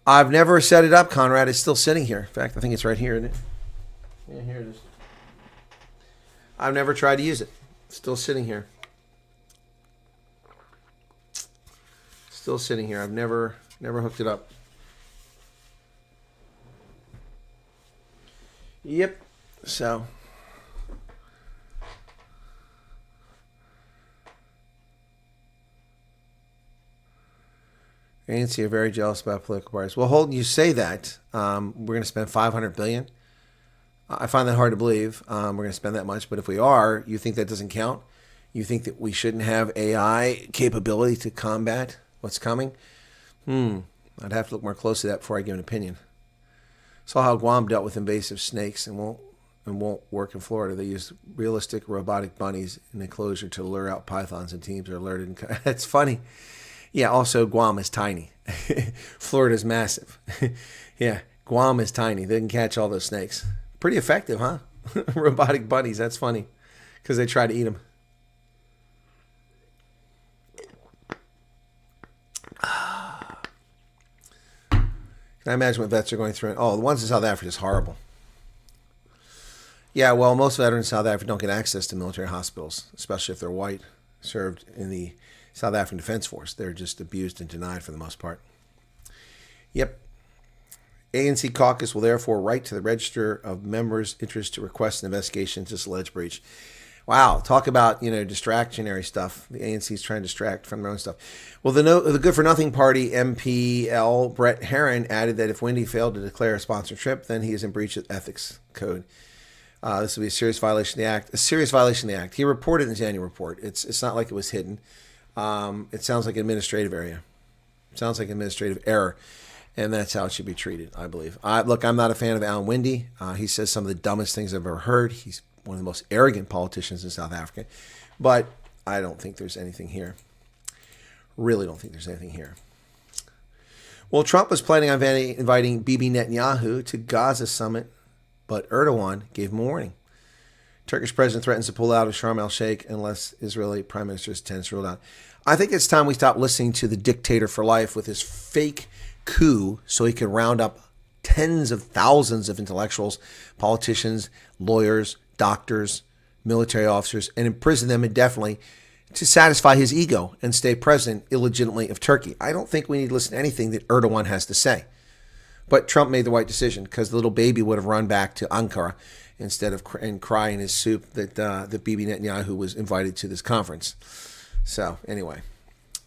I've never set it up, Conrad. It's still sitting here. In fact, I think it's right here, isn't it? Yeah, here it is. I've never tried to use it. Still sitting here. Still sitting here. I've never hooked it up. Yep. So ANC are very jealous about political parties. Well, Holden, you say that. We're going to spend $500 billion. I find that hard to believe. We're going to spend that much, but if we are, you think that doesn't count? You think that we shouldn't have AI capability to combat what's coming? I'd have to look more closely at that before I give an opinion. Saw how Guam dealt with invasive snakes and won't work in Florida. They used realistic robotic bunnies in the enclosure to lure out pythons, and teams are alerted. That's funny. Yeah, also Guam is tiny. Florida's massive. Yeah, Guam is tiny. They can catch all those snakes. Pretty effective, huh? Robotic bunnies, that's funny. Because they try to eat them. Can I imagine what vets are going through? Oh, the ones in South Africa is horrible. Yeah, well, most veterans in South Africa don't get access to military hospitals, especially if they're white, served in the South African Defense Force. They're just abused and denied for the most part. Yep. ANC caucus will therefore write to the register of members' interest to request an investigation into this alleged breach. Wow, talk about, distractionary stuff. The ANC is trying to distract from their own stuff. Well, the Good for Nothing Party MPL Brett Herron added that if Winde failed to declare a sponsorship, then he is in breach of ethics code. This will be a serious violation of the act. A serious violation of the act. He reported in his annual report. It's not like it was hidden. It sounds like an administrative area. It sounds like an administrative error, and that's how it should be treated, I believe. Look, I'm not a fan of Alan Winde. He says some of the dumbest things I've ever heard. He's one of the most arrogant politicians in South Africa, but I don't think there's anything here. Really don't think there's anything here. Well, Trump was planning on inviting Bibi Netanyahu to Gaza summit, but Erdogan gave him a warning. Turkish president threatens to pull out of Sharm el-Sheikh unless Israeli prime minister is ruled out. I think it's time we stop listening to the dictator for life with his fake coup so he can round up tens of thousands of intellectuals, politicians, lawyers, doctors, military officers, and imprison them indefinitely to satisfy his ego and stay president illegitimately of Turkey. I don't think we need to listen to anything that Erdogan has to say. But Trump made the right decision because the little baby would have run back to Ankara instead of cry in his soup that Bibi Netanyahu was invited to this conference. So anyway,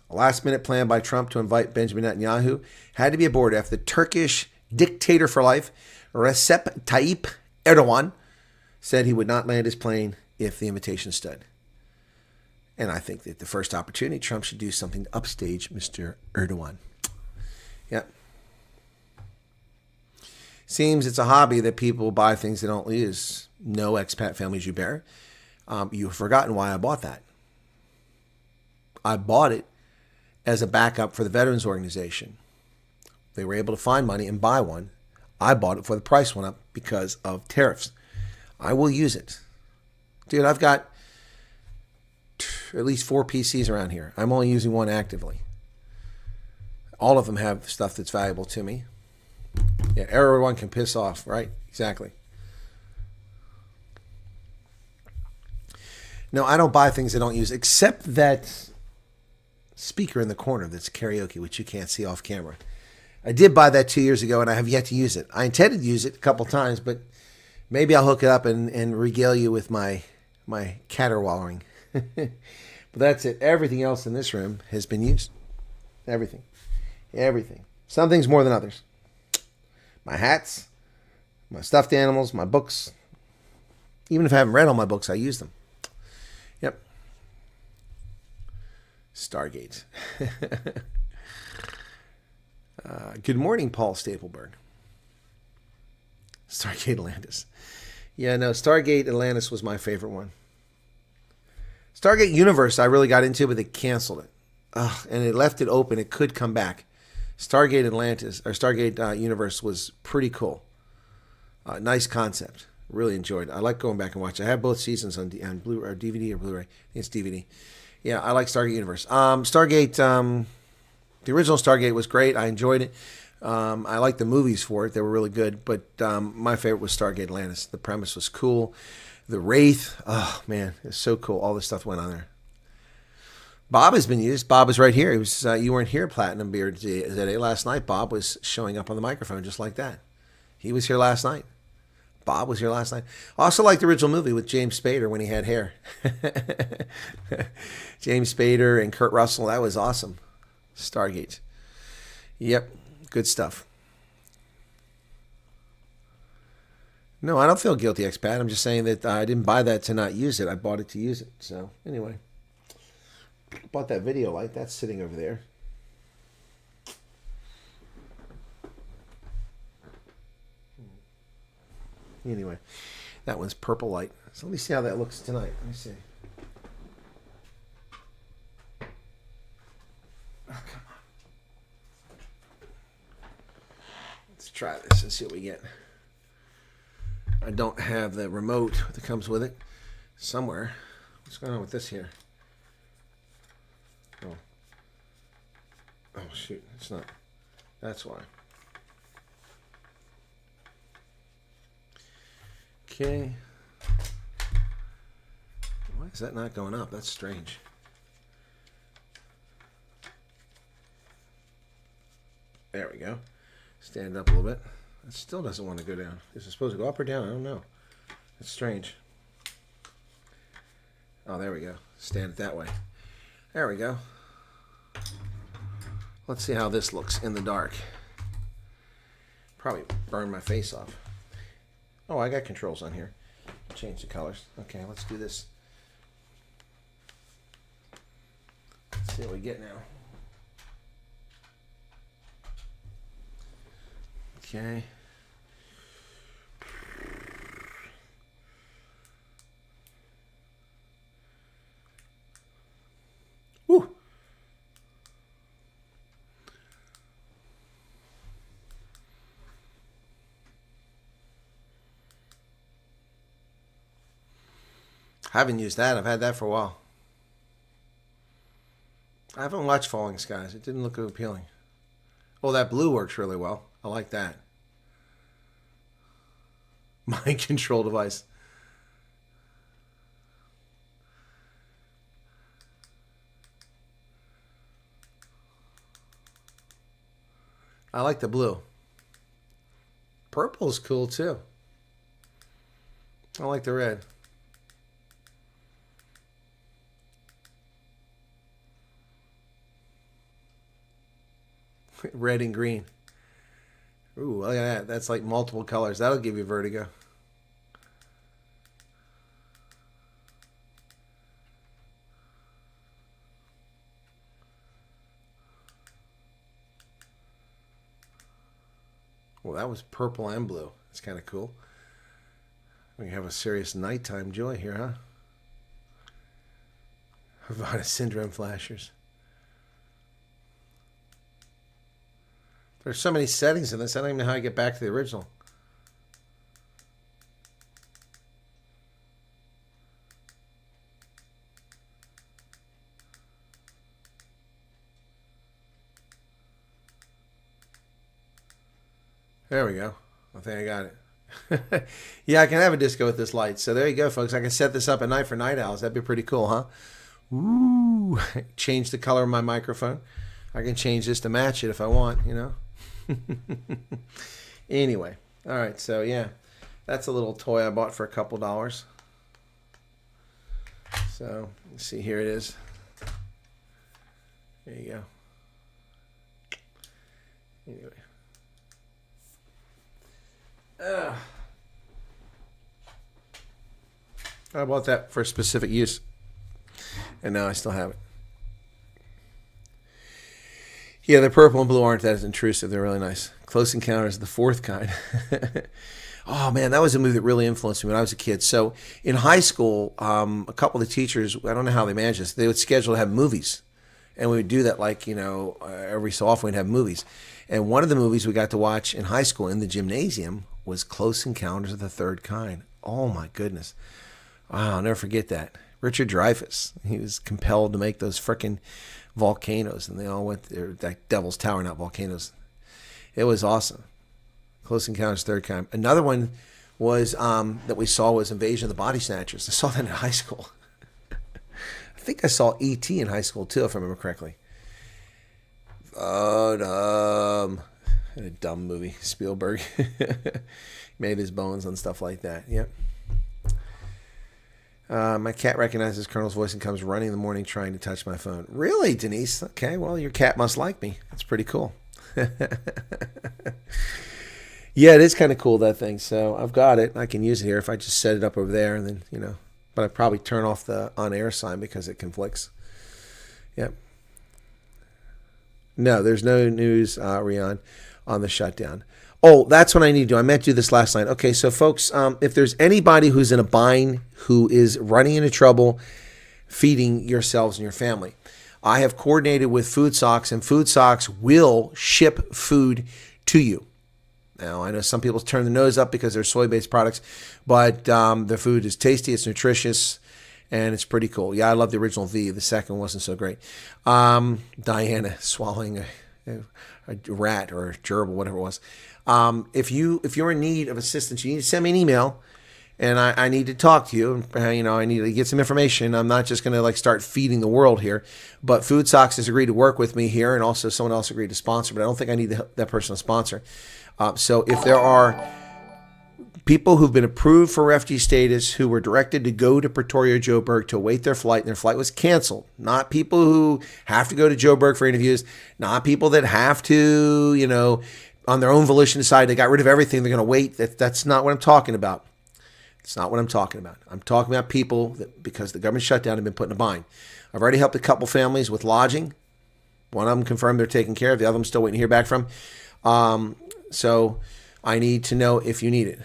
a last-minute plan by Trump to invite Benjamin Netanyahu had to be aborted after the Turkish dictator for life, Recep Tayyip Erdogan, said he would not land his plane if the invitation stood. And I think that the first opportunity, Trump should do something to upstage Mr. Erdogan. Yep. Seems it's a hobby that people buy things they don't use. No expat families you bear. You've forgotten why I bought that. I bought it as a backup for the Veterans Organization. They were able to find money and buy one. I bought it before the price went up because of tariffs. I will use it. Dude, I've got at least 4 PCs around here. I'm only using one actively. All of them have stuff that's valuable to me. Yeah, everyone can piss off, right? Exactly. No, I don't buy things I don't use, except that speaker in the corner that's karaoke, which you can't see off camera. I did buy that 2 years ago, and I have yet to use it. I intended to use it a couple times, but maybe I'll hook it up and regale you with my caterwauling. But that's it. Everything else in this room has been used. Everything. Some things more than others. My hats, my stuffed animals, my books. Even if I haven't read all my books, I use them. Yep. Stargate. Good morning, Paul Stapleberg. Stargate Atlantis. Yeah, no, Stargate Atlantis was my favorite one. Stargate Universe I really got into, but they canceled it. And it left it open. It could come back. Stargate Atlantis, or Stargate Universe was pretty cool. Nice concept. Really enjoyed it. I like going back and watch. I have both seasons on Blu or DVD or Blu-ray. I think it's DVD. Yeah, I like Stargate Universe. Stargate, the original Stargate was great. I enjoyed it. I liked the movies for it. They were really good. But my favorite was Stargate Atlantis. The premise was cool. The Wraith. Oh, man. It's so cool. All this stuff went on there. Bob has been used. Bob was right here. He was. You weren't here, Platinum Beard, today. Last night, Bob was showing up on the microphone just like that. He was here last night. Bob was here last night. Also like the original movie with James Spader when he had hair. James Spader and Kurt Russell. That was awesome. Stargate. Yep. Good stuff. No, I don't feel guilty, expat. I'm just saying that I didn't buy that to not use it. I bought it to use it. So, anyway. Bought that video light. That's sitting over there. Anyway, that one's purple light. So let me see how that looks tonight. Let me see. Oh, come on. Let's try this and see what we get. I don't have the remote that comes with it somewhere. What's going on with this here? Oh, shoot. It's not. That's why. Okay. Why is that not going up? That's strange. There we go. Stand up a little bit. It still doesn't want to go down. Is it supposed to go up or down? I don't know. It's strange. Oh, there we go. Stand it that way. There we go. Let's see how this looks in the dark. Probably burn my face off. Oh, I got controls on here. Change the colors. Okay, let's do this. Let's see what we get now. Okay. Woo! I haven't used that. I've had that for a while. I haven't watched Falling Skies. It didn't look appealing. Oh, that blue works really well. I like that. Mind control device. I like the blue. Purple is cool too. I like the red. Red and green. Ooh, look at that. That's like multiple colors. That'll give you vertigo. Well, that was purple and blue. That's kind of cool. We have a serious nighttime joy here, huh? Havana Syndrome flashers. There's so many settings in this, I don't even know how I get back to the original. There we go. I think I got it. Yeah, I can have a disco with this light. So there you go, folks. I can set this up at night for night owls. That'd be pretty cool, huh? Ooh. Change the color of my microphone. I can change this to match it if I want, you know. Anyway, all right, so yeah, that's a little toy I bought for a couple dollars. So let's see, here it is. There you go. Anyway, I bought that for a specific use, and now I still have it. Yeah, the purple and blue aren't that as intrusive. They're really nice. Close Encounters of the Fourth Kind. Oh, man, that was a movie that really influenced me when I was a kid. So in high school, a couple of the teachers, I don't know how they managed this, they would schedule to have movies. And we would do that like, you know, every so often we'd have movies. And one of the movies we got to watch in high school in the gymnasium was Close Encounters of the Third Kind. Oh, my goodness. Wow, I'll never forget that. Richard Dreyfuss, he was compelled to make those frickin' volcanoes, and they all went there, like Devil's Tower, not volcanoes. It was awesome. Close Encounters of the Third Kind. Another one was that we saw was Invasion of the Body Snatchers. I saw that in high school. I think I saw E.T. in high school too, if I remember correctly. A dumb movie. Spielberg made his bones on stuff like that. Yep. My cat recognizes Colonel's voice and comes running in the morning trying to touch my phone. Really, Denise? Okay, well, your cat must like me. That's pretty cool. Yeah, it is kind of cool, that thing. So I've got it. I can use it here if I just set it up over there and then, you know. But I probably turn off the on-air sign because it conflicts. Yep. No, there's no news, Rian, on the shutdown. Oh, that's what I need to do. I meant to do this last night. Okay, so folks, if there's anybody who's in a bind, who is running into trouble feeding yourselves and your family, I have coordinated with Food Socks, and Food Socks will ship food to you. Now, I know some people turn their nose up because they're soy-based products, but the food is tasty, it's nutritious, and it's pretty cool. Yeah, I love the original V. The second wasn't so great. Diana swallowing a rat or a gerbil, whatever it was. If you're in need of assistance, you need to send me an email, and I need to talk to you. You know, I need to get some information. I'm not just going to like start feeding the world here, but Food Socks has agreed to work with me here, and also someone else agreed to sponsor. But I don't think I need that person to sponsor. So if there are people who've been approved for refugee status who were directed to go to Pretoria, Joburg to await their flight, and their flight was canceled, not people who have to go to Joburg for interviews, not people that have to, you know, on their own volition decide they got rid of everything, they're going to wait. That's not what I'm talking about. It's not what I'm talking about. I'm talking about people that, because the government shutdown, have been put in a bind. I've already helped a couple families with lodging. One of them confirmed they're taken care of. The other I'm still waiting to hear back from. So I need to know if you need it.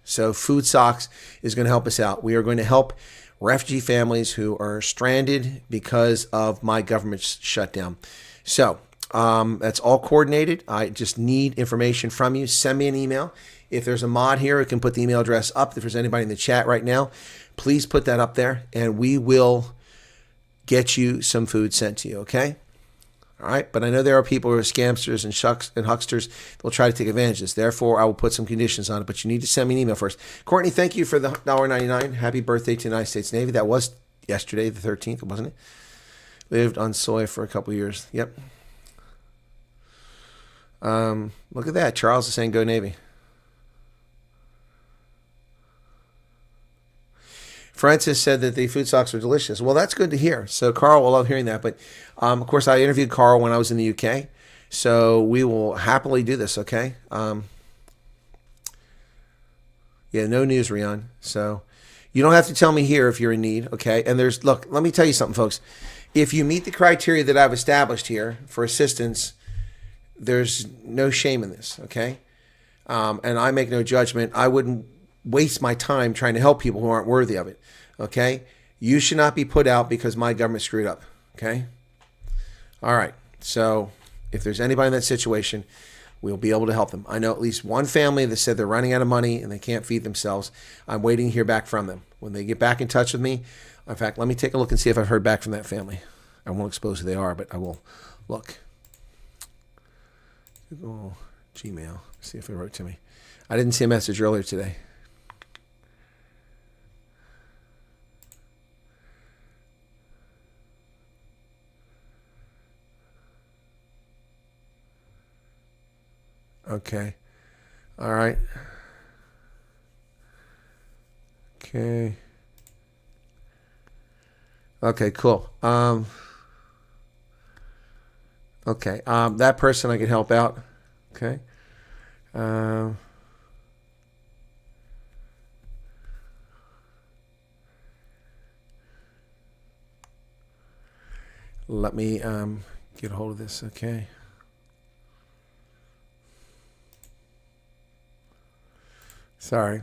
So Food Socks is going to help us out. We are going to help refugee families who are stranded because of my government shutdown. So that's all coordinated. I just need information from you. Send me an email. If there's a mod here, it can put the email address up. If there's anybody in the chat right now, please put that up there, and we will get you some food sent to you, okay? All right, but I know there are people who are scamsters and shucks and hucksters that will try to take advantage of this. Therefore, I will put some conditions on it, but you need to send me an email first. Courtney, thank you for the $1.99. Happy birthday to the United States Navy. That was yesterday, the 13th, wasn't it? Lived on soy for a couple of years. Yep. Look at that. Charles is saying go Navy. Francis said that the Food Socks are delicious. Well, that's good to hear. So Carl will love hearing that. But, of course, I interviewed Carl when I was in the UK. So we will happily do this, okay? Yeah, no news, Rian. So you don't have to tell me here if you're in need, okay? And look, let me tell you something, folks. If you meet the criteria that I've established here for assistance, there's no shame in this, okay? And I make no judgment. I wouldn't waste my time trying to help people who aren't worthy of it, okay? You should not be put out because my government screwed up, okay? All right, so if there's anybody in that situation, we'll be able to help them. I know at least one family that said they're running out of money and they can't feed themselves. I'm waiting to hear back from them. When they get back in touch with me, in fact, let me take a look and see if I've heard back from that family. I won't expose who they are, but I will look. Google, Gmail, see if they wrote to me. I didn't see a message earlier today. Okay. All right. Okay. Okay, cool. Okay. That person I could help out. Okay. Let me get a hold of this. Okay. Sorry.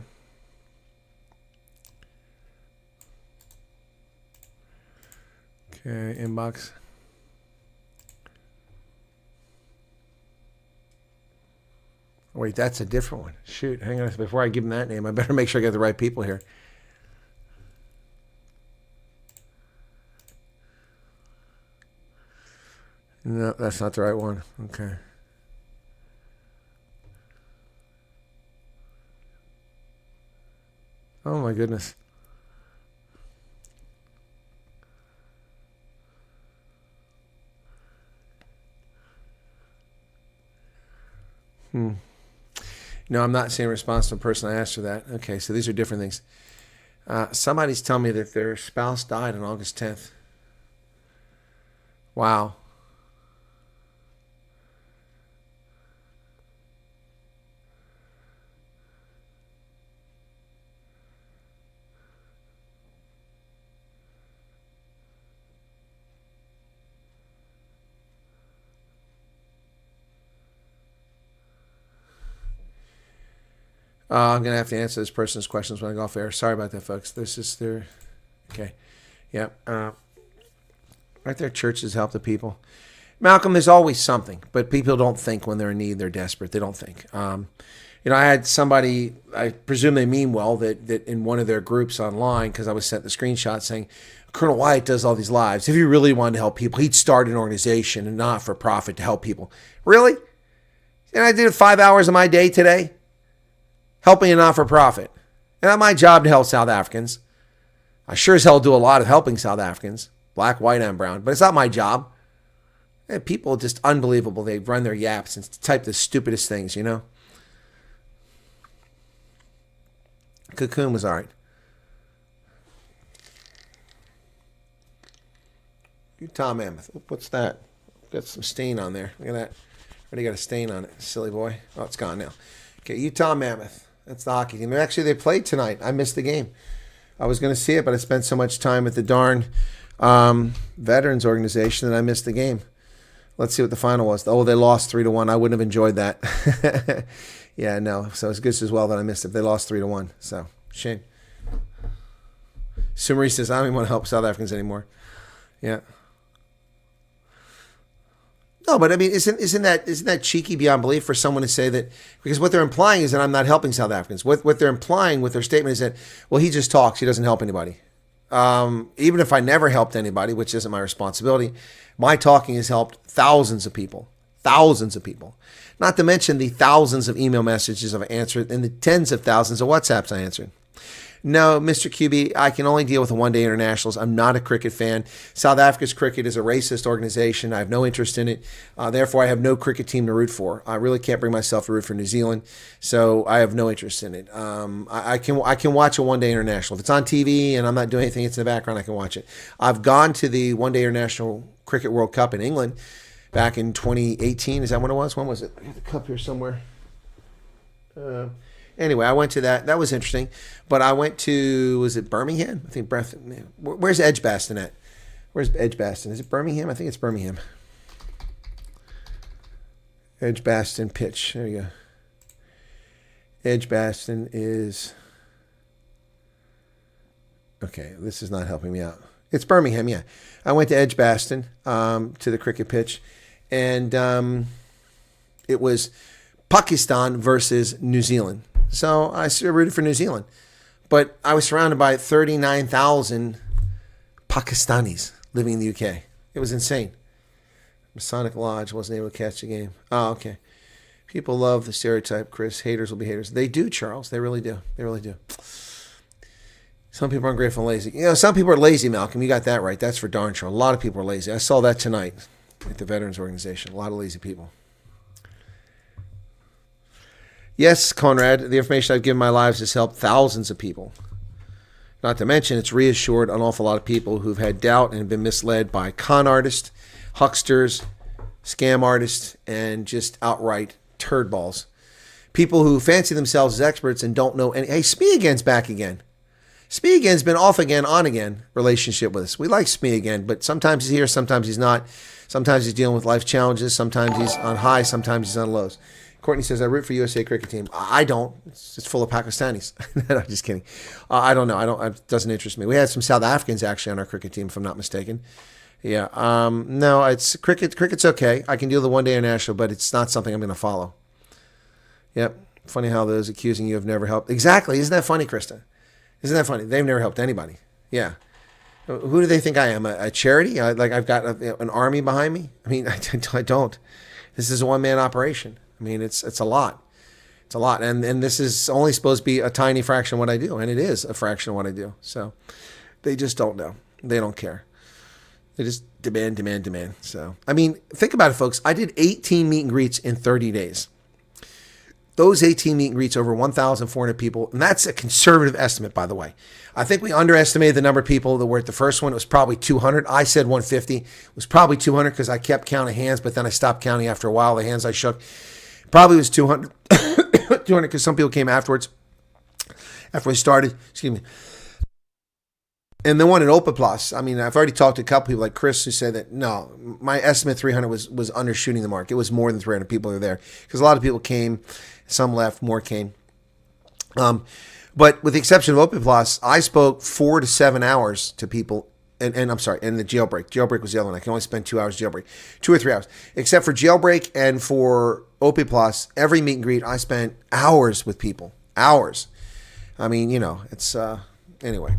Okay, inbox. Wait, that's a different one. Shoot, hang on. Before I give them that name, I better make sure I get the right people here. No, that's not the right one. Okay. Oh my goodness. No, I'm not saying response to a person I asked for that. Okay, so these are different things. Somebody's telling me that their spouse died on August 10th. Wow. I'm going to have to answer this person's questions when I go off air. Sorry about that, folks. This is their... Okay. Yep. Right there, churches help the people. Malcolm, there's always something, but people don't think when they're in need, they're desperate. They don't think. I had somebody, I presume they mean well, that in one of their groups online, because I was sent the screenshot saying, Colonel Wyatt does all these lives. If he really wanted to help people, he'd start an organization and not for profit to help people. Really? And I did 5 hours of my day today helping a not-for-profit. And not my job to help South Africans. I sure as hell do a lot of helping South Africans, black, white, and brown, but it's not my job. And people are just unbelievable. They run their yaps and type the stupidest things, you know? Cocoon was all right. Utah Mammoth. What's that? Got some stain on there. Look at that. Already got a stain on it. Silly boy. Oh, it's gone now. Okay, Utah Mammoth. That's the hockey team. Actually, they played tonight. I missed the game. I was going to see it, but I spent so much time at the darn veterans organization that I missed the game. Let's see what the final was. Oh, they lost 3-1. I wouldn't have enjoyed that. Yeah, no. So it's good as well that I missed it. They lost 3-1. So, shame. Sumari says, I don't even want to help South Africans anymore. Yeah. No, but I mean, isn't that cheeky beyond belief for someone to say that? Because what they're implying is that I'm not helping South Africans. What they're implying with their statement is that, well, he just talks. He doesn't help anybody. Even if I never helped anybody, which isn't my responsibility, my talking has helped thousands of people. Thousands of people. Not to mention the thousands of email messages I've answered and the tens of thousands of WhatsApps I answered. No, Mr. QB, I can only deal with the one-day internationals. I'm not a cricket fan. South Africa's cricket is a racist organization. I have no interest in it. Therefore, I have no cricket team to root for. I really can't bring myself to root for New Zealand, so I have no interest in it. I can watch a one-day international. If it's on TV and I'm not doing anything, it's in the background, I can watch it. I've gone to the one-day international cricket World Cup in England back in 2018. Is that when it was? When was it? I have the cup here somewhere. Anyway, I went to that. That was interesting. But I went to, was it Birmingham? I think, where's Edgbaston at? Where's Edgbaston? Is it Birmingham? I think it's Birmingham. Edgbaston pitch. There you go. Edgbaston is, okay, this is not helping me out. It's Birmingham, yeah. I went to Edgbaston to the cricket pitch, and it was Pakistan versus New Zealand. So I rooted for New Zealand. But I was surrounded by 39,000 Pakistanis living in the UK. It was insane. Masonic Lodge wasn't able to catch the game. Oh, okay. People love the stereotype, Chris. Haters will be haters. They do, Charles. They really do. They really do. Some people are ungrateful and lazy. You know, some people are lazy, Malcolm. You got that right. That's for darn sure. A lot of people are lazy. I saw that tonight at the Veterans Organization. A lot of lazy people. Yes, Conrad, the information I've given my lives has helped thousands of people. Not to mention, it's reassured an awful lot of people who've had doubt and been misled by con artists, hucksters, scam artists, and just outright turd balls. People who fancy themselves as experts and don't know any. Hey, Smee Again's back again. Smee Again's been off again, on again relationship with us. We like Smee Again, but sometimes he's here, sometimes he's not. Sometimes he's dealing with life challenges. Sometimes he's on highs, sometimes he's on lows. Courtney says, I root for USA cricket team. I don't. It's full of Pakistanis. No, just kidding. I don't know. It doesn't interest me. We had some South Africans actually on our cricket team, if I'm not mistaken. Yeah. No, it's cricket. Cricket's okay. I can deal with the one-day international, but it's not something I'm going to follow. Yep. Funny how those accusing you have never helped. Exactly. Isn't that funny, Krista? Isn't that funny? They've never helped anybody. Yeah. Who do they think I am? A charity? I've got an army behind me? I mean, I don't. This is a one-man operation. I mean, it's a lot. It's a lot. And this is only supposed to be a tiny fraction of what I do. And it is a fraction of what I do. So they just don't know. They don't care. They just demand, demand, demand. So, I mean, think about it, folks. I did 18 meet and greets in 30 days. Those 18 meet and greets, over 1,400 people. And that's a conservative estimate, by the way. I think we underestimated the number of people that were at the first one. It was probably 200. I said 150. It was probably 200 because I kept counting hands, but then I stopped counting after a while. The hands I shook probably was 200. 200 because some people came afterwards, after we started. Excuse me. And the one in Open Plus, I mean, I've already talked to a couple people like Chris who said that, no, my estimate 300 was undershooting the mark. It was more than 300 people who were there because a lot of people came, some left, more came. But with the exception of Open Plus, I spoke 4 to 7 hours to people. And I'm sorry, and the jailbreak. Jailbreak was the other one. I can only spend 2 hours jailbreak, 2 or 3 hours. Except for jailbreak and for OP Plus, every meet and greet, I spent hours with people. Hours. I mean, you know, it's, anyway.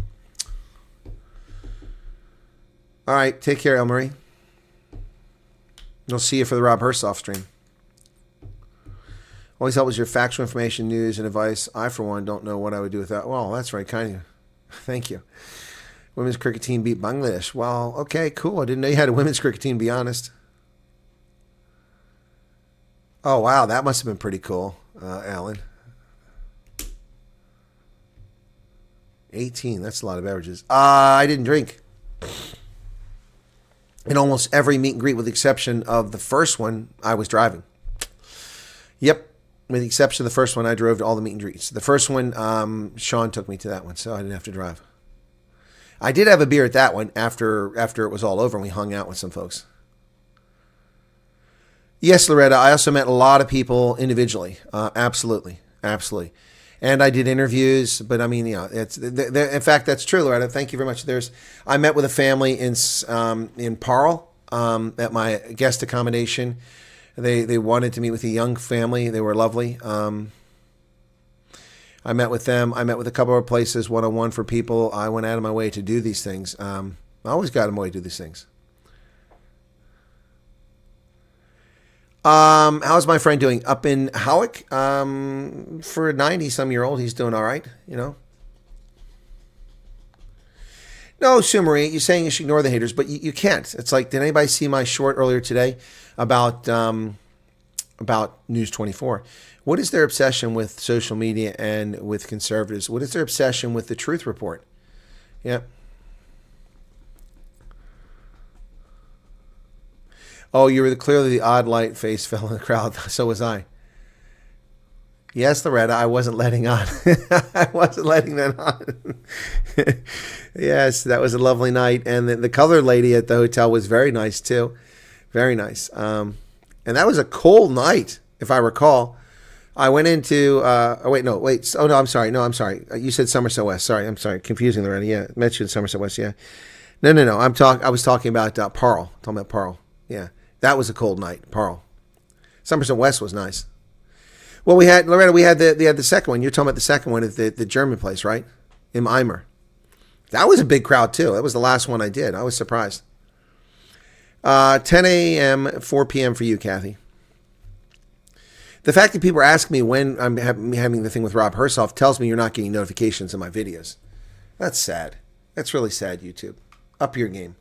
All right, take care, El Marie. We'll see you for the Rob Hersoff stream. Always help with your factual information, news, and advice. I, for one, don't know what I would do without. Well, that's right, kind of. Thank you. Women's cricket team beat Bangladesh. Well, okay, cool. I didn't know you had a women's cricket team, to be honest. Oh, wow, that must have been pretty cool, Alan. 18, that's a lot of beverages. I didn't drink. In almost every meet and greet, with the exception of the first one, I was driving. Yep, with the exception of the first one, I drove to all the meet and greets. The first one, Sean took me to that one, so I didn't have to drive. I did have a beer at that one after it was all over and we hung out with some folks. Yes, Loretta, I also met a lot of people individually. Absolutely. Absolutely. And I did interviews, but I mean, yeah, in fact, that's true, Loretta. Thank you very much. I met with a family in Parle at my guest accommodation. They wanted to meet with a young family. They were lovely. I met with them. I met with a couple of places one-on-one for people. I went out of my way to do these things. I always got out of my way to do these things. How's my friend doing? Up in Howick, for a 90-some-year-old, he's doing all right, you know. No, Sue Marie, you're saying you should ignore the haters, but you can't. It's like, did anybody see my short earlier today about News 24? What is their obsession with social media and with conservatives? What is their obsession with the Truth Report? Yep. Oh, you were clearly the odd light face fell in the crowd. So was I. Yes, Loretta, I wasn't letting on. I wasn't letting that on. Yes, that was a lovely night. And the colored lady at the hotel was very nice, too. Very nice. And that was a cold night, if I recall. I went into, oh, no, I'm sorry. No, I'm sorry. You said Somerset West. Sorry, I'm sorry. Confusing Loretta. Yeah, met you in Somerset West, yeah. No. I was talking about Parle. Talking about Parle. Yeah, that was a cold night, Parle. Somerset West was nice. Well, Loretta, we had the second one. You're talking about the second one at the German place, right? In Eimer. That was a big crowd, too. That was the last one I did. I was surprised. 10 a.m., 4 p.m. for you, Kathy. The fact that people are asking me when I'm having the thing with Rob Hersoff tells me you're not getting notifications of my videos. That's sad. That's really sad, YouTube. Up your game.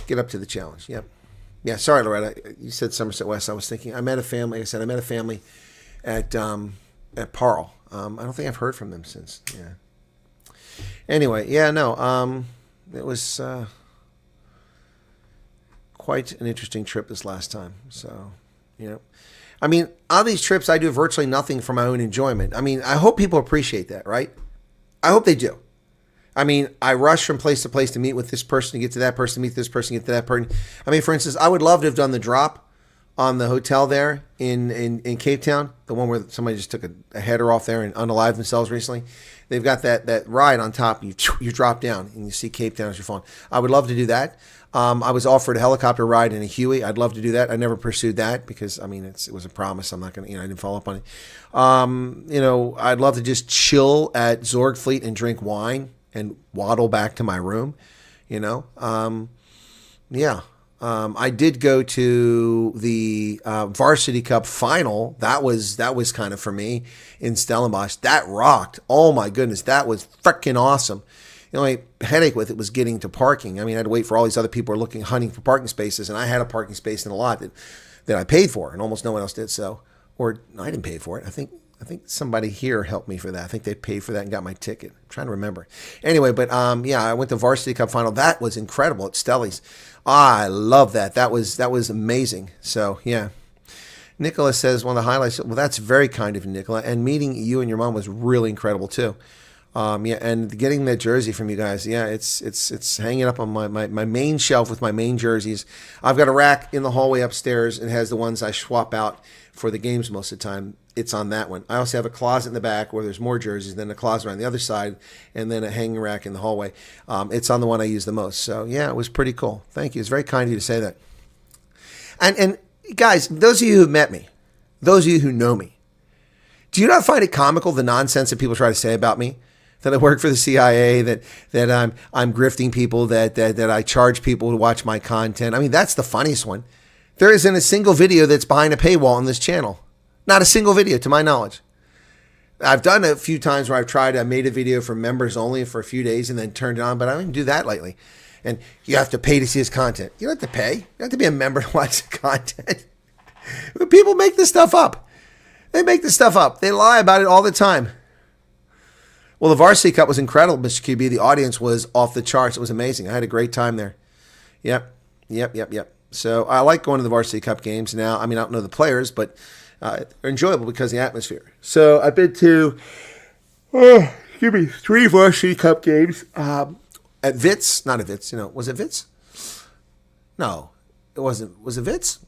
Get up to the challenge. Yep. Yeah, sorry, Loretta. You said Somerset West. I was thinking, I met a family. Like I said, I met a family at Parle. I don't think I've heard from them since. Yeah. Anyway, yeah, no. It was quite an interesting trip this last time. So, you know. I mean, on these trips, I do virtually nothing for my own enjoyment. I mean, I hope people appreciate that, right? I hope they do. I mean, I rush from place to place to meet with this person, to get to that person, to meet this person, get to that person. I mean, for instance, I would love to have done the drop on the hotel there in Cape Town, the one where somebody just took a header off there and unalived themselves recently. They've got that ride on top. You drop down and you see Cape Town as you're falling. I would love to do that. I was offered a helicopter ride in a Huey. I'd love to do that. I never pursued that because, I mean, it was a promise. I'm not going to, I didn't follow up on it. I'd love to just chill at Zorgfleet and drink wine and waddle back to my room, Yeah. I did go to the Varsity Cup final. That was kind of for me in Stellenbosch. That rocked. Oh my goodness, that was freaking awesome. The only headache with it was getting to parking. I mean, I had to wait for all these other people who were hunting for parking spaces, and I had a parking space in a lot that I paid for, and almost no one else did. So, or I didn't pay for it. I think somebody here helped me for that. I think they paid for that and got my ticket. I'm trying to remember. Anyway, but yeah, I went to Varsity Cup final. That was incredible at Stelli's. I love that. That was amazing. So yeah. Nicola says one of the highlights. Well, that's very kind of you, Nicola. And meeting you and your mom was really incredible too. Yeah, and getting that jersey from you guys, yeah, it's hanging up on my main shelf with my main jerseys. I've got a rack in the hallway upstairs. It has the ones I swap out for the games most of the time. It's on that one. I also have a closet in the back where there's more jerseys, then a closet on the other side, and then a hanging rack in the hallway. It's on the one I use the most. So yeah, it was pretty cool. Thank you. It's very kind of you to say that. And guys, those of you who met me, those of you who know me, do you not find it comical, the nonsense that people try to say about me? That I work for the CIA, that I'm grifting people, that I charge people to watch my content. I mean, that's the funniest one. There isn't a single video that's behind a paywall on this channel. Not a single video, to my knowledge. I've done it a few times where I made a video for members only for a few days and then turned it on, but I don't even do that lately. And you have to pay to see his content. You don't have to pay. You don't have to be a member to watch the content. People make this stuff up. They make this stuff up. They lie about it all the time. Well, the Varsity Cup was incredible, Mr. QB. The audience was off the charts. It was amazing. I had a great time there. Yep. So I like going to the Varsity Cup games now. I mean, I don't know the players, but they're enjoyable because of the atmosphere. So I've been to, 3 Varsity Cup games at Vitz. Not at Vitz. Was it Vitz? No, it wasn't. Was it Vitz?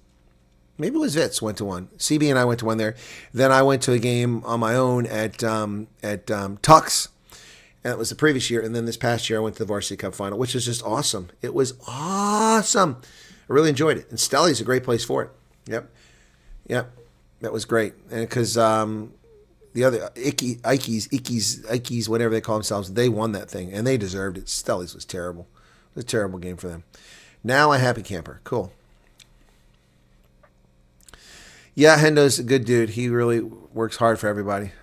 Maybe it was Vitz went to one. CB and I went to one there. Then I went to a game on my own at Tux. And that was the previous year. And then this past year I went to the Varsity Cup final, which was just awesome. It was awesome. I really enjoyed it. And Stelli's a great place for it. Yep. That was great. And because the other Ikeys, whatever they call themselves, they won that thing. And they deserved it. Stelli's was terrible. It was a terrible game for them. Now a happy camper. Cool. Yeah, Hendo's a good dude. He really works hard for everybody.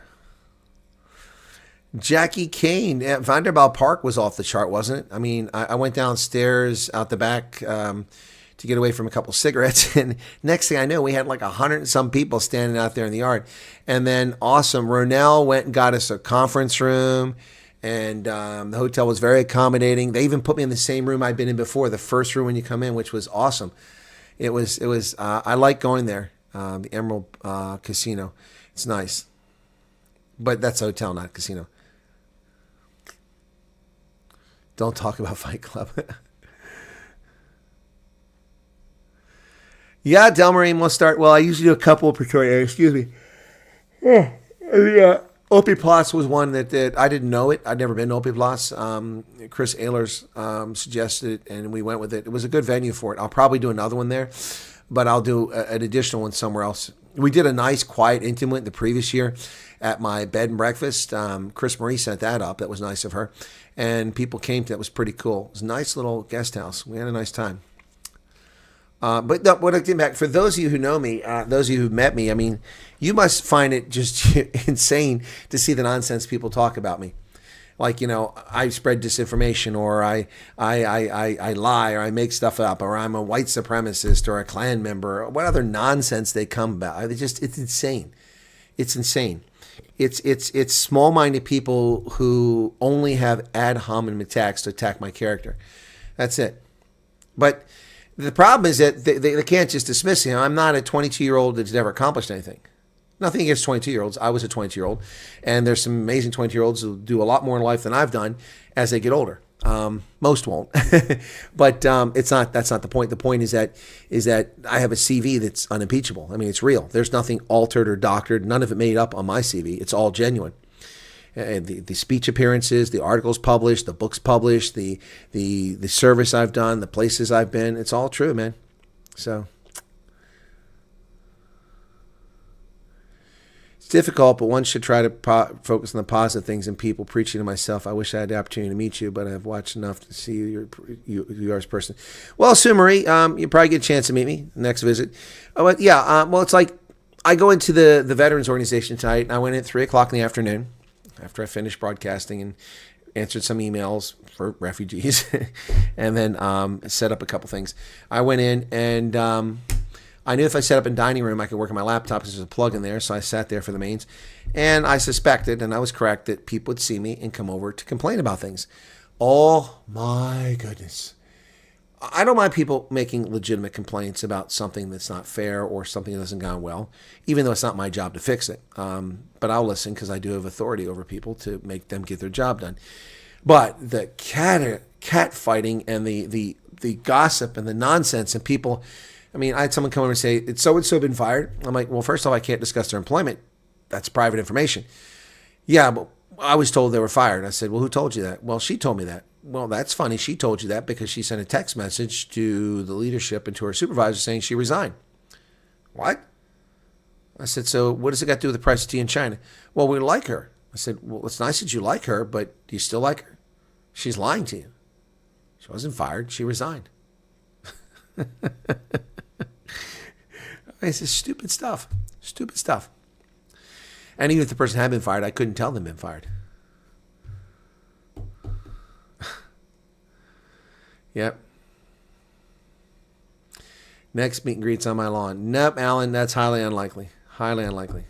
Jackie Kane at Vanderbilt Park was off the chart, wasn't it? I mean, I went downstairs out the back to get away from a couple cigarettes, and next thing I know, we had like 100 and some people standing out there in the yard. And then awesome, Ronell went and got us a conference room, and the hotel was very accommodating. They even put me in the same room I'd been in before, the first room when you come in, which was awesome. It was. I like going there. The Emerald Casino. It's nice. But that's a hotel, not a casino. Don't talk about Fight Club. Yeah, Delmarine will start. Well, I usually do a couple of Pretoria. Excuse me. Yeah. Opie Plus was one that I didn't know it. I'd never been to Opie Plus. Chris Ehlers suggested it, and we went with it. It was a good venue for it. I'll probably do another one there. But I'll do an additional one somewhere else. We did a nice, quiet, intimate the previous year at my bed and breakfast. Chris Marie sent that up. That was nice of her. And people came to it. It was pretty cool. It was a nice little guest house. We had a nice time. But no, what I get back, for those of you who know me, those of you who met me, I mean, you must find it just insane to see the nonsense people talk about me. Like, I spread disinformation, or I lie, or I make stuff up, or I'm a white supremacist, or a Klan member, or what other nonsense they come about. It's insane. It's insane. It's small-minded people who only have ad hominem attacks to attack my character. That's it. But the problem is that they can't just dismiss it. I'm not a 22-year-old that's never accomplished anything. Nothing against 22-year-olds. I was a 22-year-old, and there's some amazing 22-year-olds who do a lot more in life than I've done as they get older. Most won't, but that's not the point. The point is that I have a CV that's unimpeachable. I mean, it's real. There's nothing altered or doctored. None of it made up on my CV. It's all genuine. The speech appearances, the articles published, the books published, the service I've done, the places I've been. It's all true, man. So. difficult, but one should try to focus on the positive things in people. Preaching to myself, I wish I had the opportunity to meet you, but I've watched enough to see you as a person. Well, Sue Marie, you probably get a chance to meet me next visit. But yeah, well, it's like I go into the Veterans Organization tonight, and I went in at 3 o'clock in the afternoon after I finished broadcasting and answered some emails for refugees and then set up a couple things. I went in and I knew if I set up a dining room, I could work on my laptop because there's a plug in there. So I sat there for the mains. And I suspected, and I was correct, that people would see me and come over to complain about things. Oh, my goodness. I don't mind people making legitimate complaints about something that's not fair or something that hasn't gone well, even though it's not my job to fix it. But I'll listen because I do have authority over people to make them get their job done. But the cat fighting and the gossip and the nonsense and people... I mean, I had someone come over and say, it's so-and-so been fired. I'm like, well, first of all, I can't discuss their employment. That's private information. Yeah, but I was told they were fired. I said, well, who told you that? Well, she told me that. Well, that's funny. She told you that because she sent a text message to the leadership and to her supervisor saying she resigned. What? I said, so what does it got to do with the price of tea in China? Well, we like her. I said, well, it's nice that you like her, but do you still like her? She's lying to you. She wasn't fired. She resigned. It's just stupid stuff. Stupid stuff. And even if the person had been fired, I couldn't tell them been fired. Yep. Next meet and greets on my lawn. Nope, Alan, that's highly unlikely. Highly unlikely.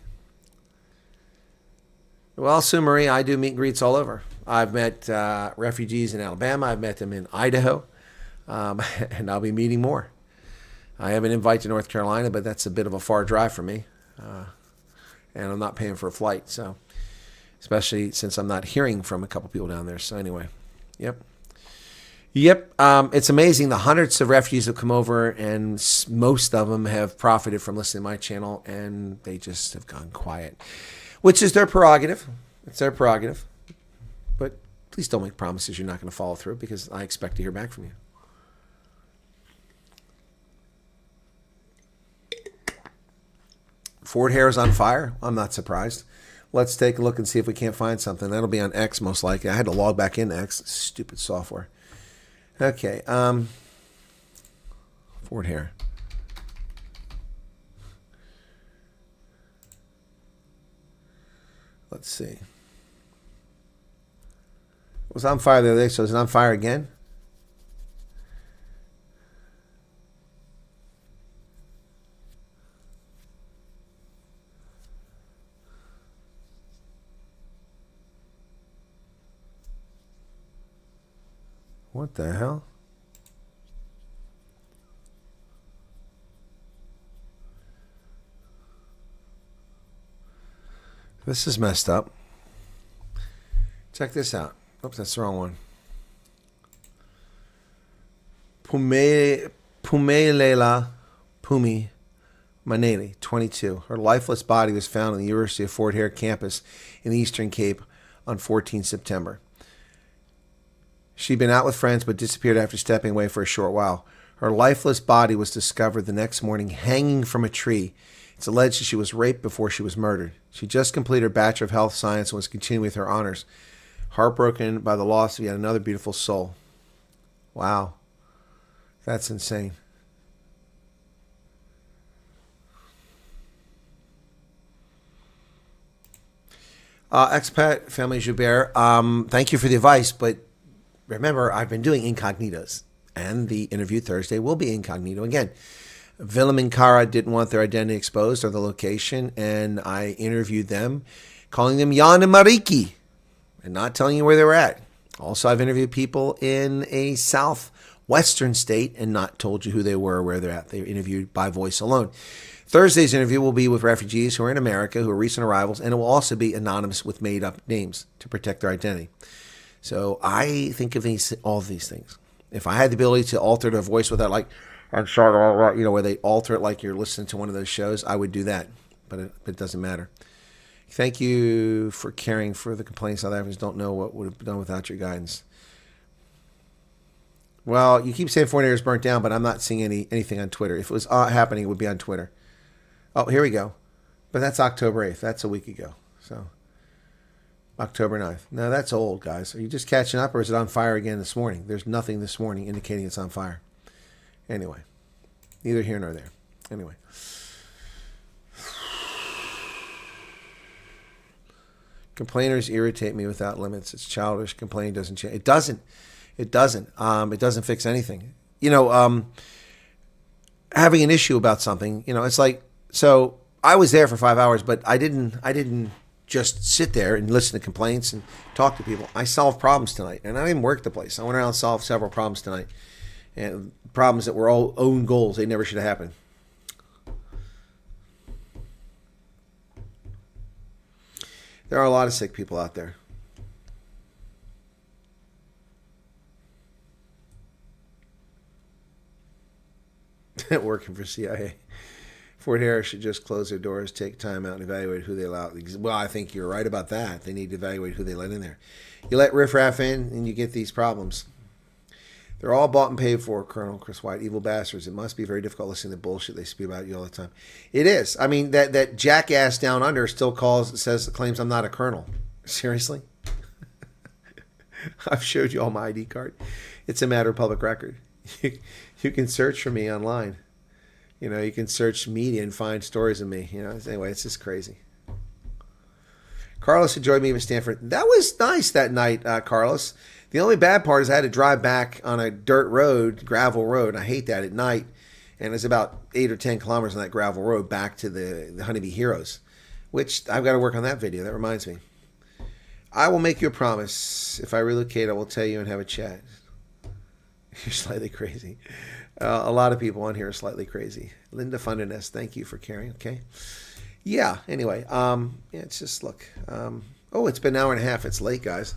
Well, Sue Marie, I do meet and greets all over. I've met refugees in Alabama. I've met them in Idaho. And I'll be meeting more. I have an invite to North Carolina, but that's a bit of a far drive for me. And I'm not paying for a flight, so especially since I'm not hearing from a couple people down there. So anyway, yep. It's amazing the hundreds of refugees have come over, and most of them have profited from listening to my channel, and they just have gone quiet, which is their prerogative. It's their prerogative. But please don't make promises you're not going to follow through, because I expect to hear back from you. Fort Hare is on fire. I'm not surprised. Let's take a look and see if we can't find something. That'll be on X most likely. I had to log back into X. Stupid software. Okay. Fort Hare. Let's see. It was on fire the other day, so is it on fire again? What the hell? This is messed up. Check this out. Oops, that's the wrong one. Pumelela Pumi Maneli, 22. Her lifeless body was found on the University of Fort Hare campus in the Eastern Cape on 14 September. She'd been out with friends but disappeared after stepping away for a short while. Her lifeless body was discovered the next morning hanging from a tree. It's alleged that she was raped before she was murdered. She just completed her Bachelor of Health Science and was continuing with her honors. Heartbroken by the loss of yet another beautiful soul. Wow. That's insane. Expat Family Joubert, thank you for the advice, but remember, I've been doing incognitos, and the interview Thursday will be incognito again. Willem and Kara didn't want their identity exposed or the location, and I interviewed them, calling them Jan and Mariki, and not telling you where they were at. Also, I've interviewed people in a southwestern state and not told you who they were or where they're at. They were interviewed by voice alone. Thursday's interview will be with refugees who are in America, who are recent arrivals, and it will also be anonymous with made-up names to protect their identity. So I think of all of these things. If I had the ability to alter their voice without, like, I'm sorry, you know, where they alter it like you're listening to one of those shows, I would do that. But it doesn't matter. Thank you for caring for the complaints. South Africans don't know what would have been done without your guidance. Well, you keep saying Fort Hare is burnt down, but I'm not seeing anything on Twitter. If it was happening, it would be on Twitter. Oh, here we go. But that's October 8th. That's a week ago. So October 9th. Now that's old, guys. Are you just catching up, or is it on fire again this morning? There's nothing this morning indicating it's on fire. Anyway, neither here nor there. Anyway. Complainers irritate me without limits. It's childish. Complaining doesn't change. It doesn't. It doesn't. It doesn't fix anything. Having an issue about something, it's like, so I was there for 5 hours, but I didn't just sit there and listen to complaints and talk to people. I solved problems tonight, and I didn't work the place. I went around and solved several problems tonight, and problems that were all own goals. They never should have happened. There are a lot of sick people out there. Working for CIA. Fort Harris should just close their doors, take time out, and evaluate who they allow. Well, I think you're right about that. They need to evaluate who they let in there. You let riffraff in, and you get these problems. They're all bought and paid for, Colonel Chris Wyatt. Evil bastards. It must be very difficult listening to bullshit they speak about you all the time. It is. I mean, that jackass down under still claims I'm not a colonel. Seriously? I've showed you all my ID card. It's a matter of public record. You can search for me online. You can search media and find stories of me. Anyway, it's just crazy. Carlos enjoyed me at Stanford. That was nice that night, Carlos. The only bad part is I had to drive back on a dirt road, gravel road. I hate that at night. And it's about 8 or 10 kilometers on that gravel road back to the Honeybee Heroes, which I've got to work on that video. That reminds me. I will make you a promise. If I relocate, I will tell you and have a chat. You're slightly crazy. A lot of people on here are slightly crazy. Linda Fundaness, thank you for caring. Okay. Yeah. Anyway, it's just, look. It's been an hour and a half. It's late, guys.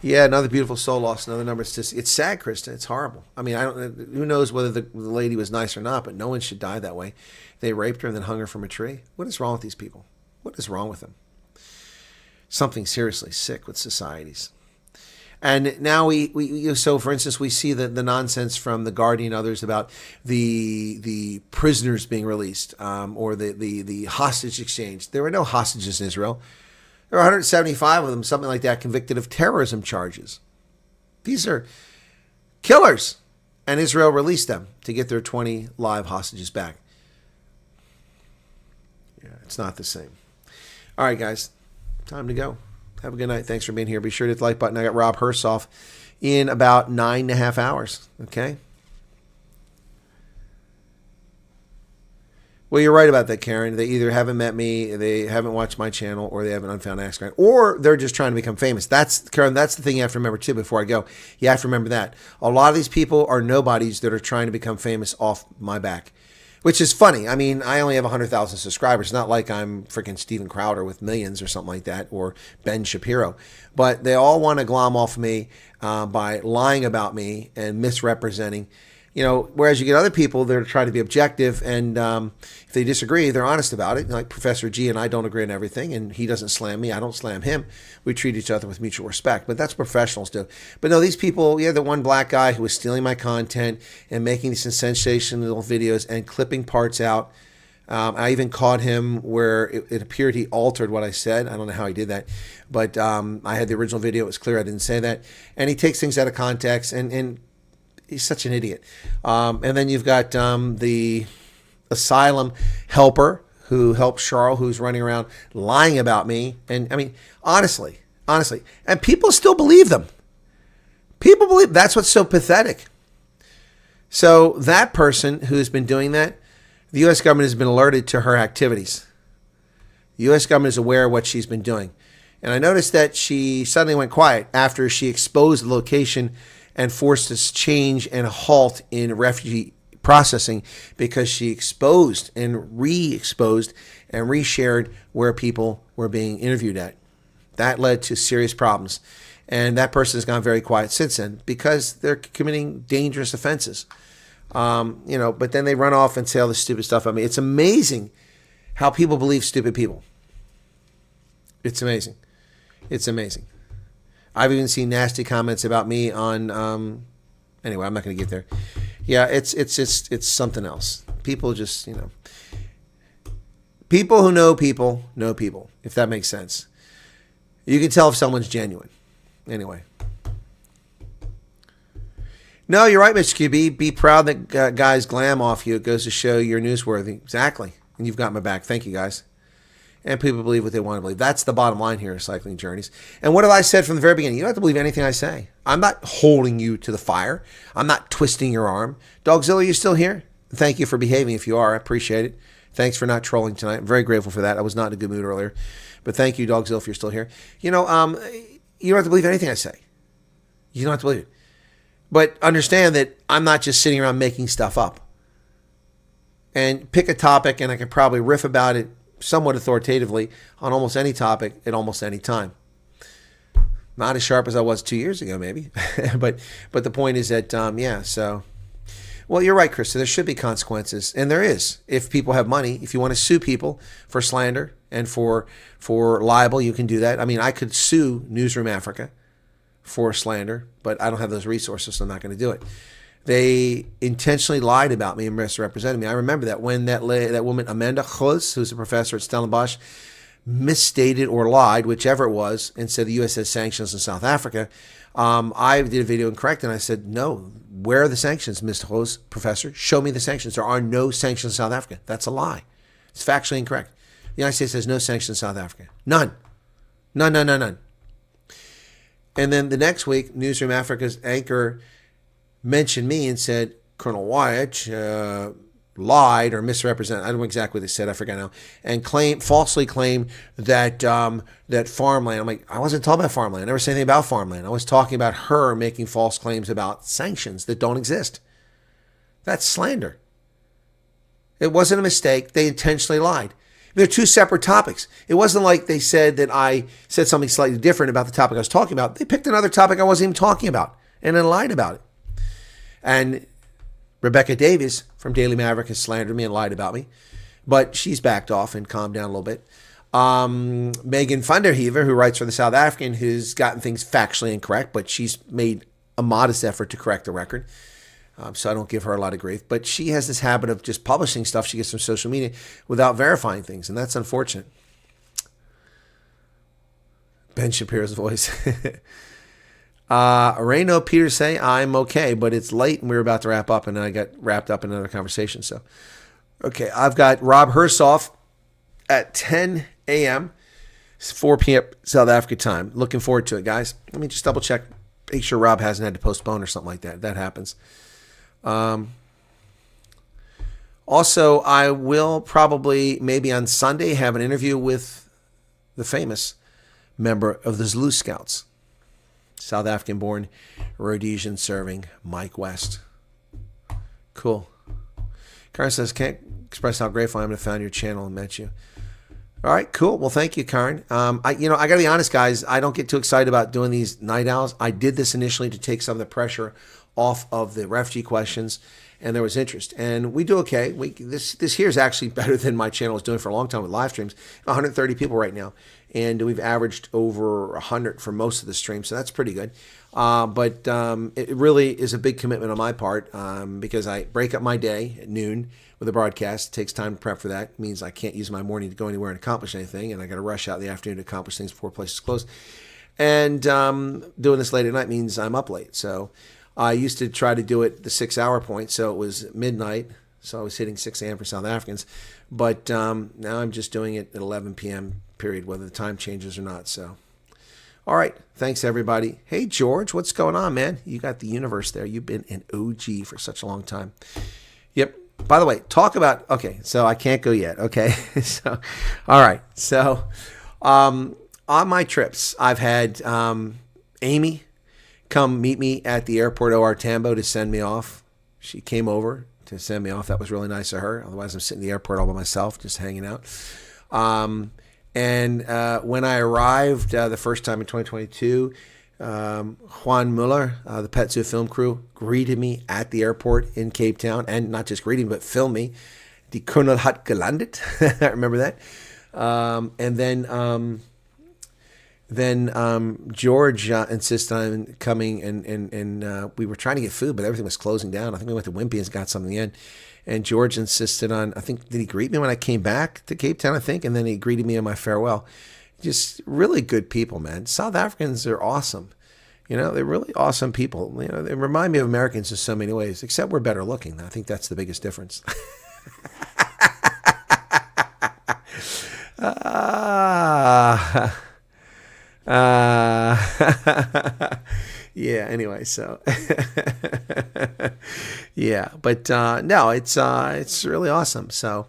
Yeah, another beautiful soul lost, another number. It's sad, Krista. It's horrible. I mean, who knows whether the lady was nice or not, but no one should die that way. They raped her and then hung her from a tree. What is wrong with these people? What is wrong with them? Something seriously sick with societies. And now so for instance, we see the nonsense from The Guardian and others about the prisoners being released, or the hostage exchange. There were no hostages in Israel. There are 175 of them, something like that, convicted of terrorism charges. These are killers. And Israel released them to get their 20 live hostages back. Yeah, it's not the same. All right, guys. Time to go. Have a good night. Thanks for being here. Be sure to hit the like button. I got Rob Hersoff in about 9.5 hours. Okay? Well, you're right about that, Karen. They either haven't met me, they haven't watched my channel, or they have an unfound axe grant, or they're just trying to become famous. Karen, that's the thing you have to remember, too, before I go. You have to remember that. A lot of these people are nobodies that are trying to become famous off my back, which is funny. I mean, I only have 100,000 subscribers. It's not like I'm freaking Steven Crowder with millions or something like that, or Ben Shapiro. But they all want to glom off me by lying about me and misrepresenting. Whereas you get other people that are trying to be objective, and if they disagree, they're honest about it. Like Professor G and I don't agree on everything, and he doesn't slam me, I don't slam him. We treat each other with mutual respect, but that's what professionals do. But no, these people, the one black guy who was stealing my content and making these sensational videos and clipping parts out. I even caught him where it appeared he altered what I said. I don't know how he did that, but I had the original video. It was clear I didn't say that. And he takes things out of context, and he's such an idiot. And then you've got the asylum helper who helped Charles, who's running around lying about me. And I mean, honestly, and people still believe them. People believe. That's what's so pathetic. So that person who's been doing that, the U.S. government has been alerted to her activities. The U.S. government is aware of what she's been doing. And I noticed that she suddenly went quiet after she exposed the location and forced a change and a halt in refugee processing, because she exposed and re-exposed and reshared where people were being interviewed at. That led to serious problems. And that person has gone very quiet since then because they're committing dangerous offenses. But then they run off and say all this stupid stuff. I mean, it's amazing how people believe stupid people. It's amazing. It's amazing. I've even seen nasty comments about me on, anyway, I'm not going to get there. Yeah, it's something else. People just, People who know people, if that makes sense. You can tell if someone's genuine. Anyway. No, you're right, Mr. QB. Be proud that guys glam off you. It goes to show you're newsworthy. Exactly. And you've got my back. Thank you, guys. And people believe what they want to believe. That's the bottom line here, Cycling Journeys. And what have I said from the very beginning? You don't have to believe anything I say. I'm not holding you to the fire. I'm not twisting your arm. Dogzilla, are you still here? Thank you for behaving if you are. I appreciate it. Thanks for not trolling tonight. I'm very grateful for that. I was not in a good mood earlier. But thank you, Dogzilla, if you're still here. You don't have to believe anything I say. You don't have to believe it. But understand that I'm not just sitting around making stuff up. And pick a topic, and I can probably riff about it somewhat authoritatively on almost any topic at almost any time. Not as sharp as I was 2 years ago, maybe. but the point is that, so... Well, you're right, Chris. So there should be consequences, and there is. If people have money, if you want to sue people for slander and for libel, you can do that. I mean, I could sue Newsroom Africa for slander, but I don't have those resources, so I'm not going to do it. They intentionally lied about me and misrepresented me. I remember that when that woman, Amanda Choz, who's a professor at Stellenbosch, misstated or lied, whichever it was, and said the U.S. has sanctions in South Africa. I did a video and corrected, and I said, no, where are the sanctions, Ms. Choz, professor? Show me the sanctions. There are no sanctions in South Africa. That's a lie. It's factually incorrect. The United States has no sanctions in South Africa. None. None. And then the next week, Newsroom Africa's anchor mentioned me and said, Colonel Wyatt lied or misrepresented. I don't know exactly what they said. I forget now. And falsely claimed that that farmland. I'm like, I wasn't talking about farmland. I never said anything about farmland. I was talking about her making false claims about sanctions that don't exist. That's slander. It wasn't a mistake. They intentionally lied. They're two separate topics. It wasn't like they said that I said something slightly different about the topic I was talking about. They picked another topic I wasn't even talking about and then lied about it. And Rebecca Davies from Daily Maverick has slandered me and lied about me, but she's backed off and calmed down a little bit. Megan Vanderheever, who writes for the South African, who's gotten things factually incorrect, but she's made a modest effort to correct the record. So I don't give her a lot of grief. But she has this habit of just publishing stuff she gets from social media without verifying things, and that's unfortunate. Ben Shapiro's voice. Reno Peters say, I'm okay, but it's late and we were about to wrap up, and I got wrapped up in another conversation. So, okay, I've got Rob Hersoff at 10 a.m., 4 p.m. South Africa time. Looking forward to it, guys. Let me just double check, make sure Rob hasn't had to postpone or something like that. That happens. Also, I will probably maybe on Sunday have an interview with the famous member of the Zulu Scouts, South African-born Rhodesian serving Mike West. Cool. Karen says, can't express how grateful I am to have found your channel and met you. All right, cool. Well, thank you, Karen. I got to be honest, guys. I don't get too excited about doing these night owls. I did this initially to take some of the pressure off of the refugee questions, and there was interest. And we do okay. This here is actually better than my channel was doing for a long time with live streams. 130 people right now, and we've averaged over 100 for most of the streams, so that's pretty good. But it really is a big commitment on my part because I break up my day at noon with a broadcast. It takes time to prep for that. It means I can't use my morning to go anywhere and accomplish anything, and I got to rush out in the afternoon to accomplish things before places close. And doing this late at night means I'm up late. So I used to try to do it the 6-hour point, so it was midnight. So I was hitting 6 a.m. for South Africans. But now I'm just doing it at 11 p.m. period, whether the time changes or not. So, all right. Thanks, everybody. Hey, George, what's going on, man? You got the universe there. You've been an OG for such a long time. Yep. By the way, okay, so I can't go yet, okay? So, all right. So, on my trips, I've had Amy come meet me at the airport OR Tambo to send me off. She came over to send me off. That was really nice of her. Otherwise, I'm sitting in the airport all by myself, just hanging out. And when I arrived the first time in 2022, Juan Muller, the Pet Zoo film crew, greeted me at the airport in Cape Town, and not just greeting, but filmed me. Die Colonel hat gelandet. I remember that. And then Then George insisted on coming, and we were trying to get food, but everything was closing down. I think we went to Wimpy and got something in. And George insisted on, I think, did he greet me when I came back to Cape Town, I think? And then he greeted me on my farewell. Just really good people, man. South Africans are awesome. You know, they're really awesome people. You know, they remind me of Americans in so many ways, except we're better looking. I think that's the biggest difference. Yeah, anyway, so yeah, but no, it's really awesome. So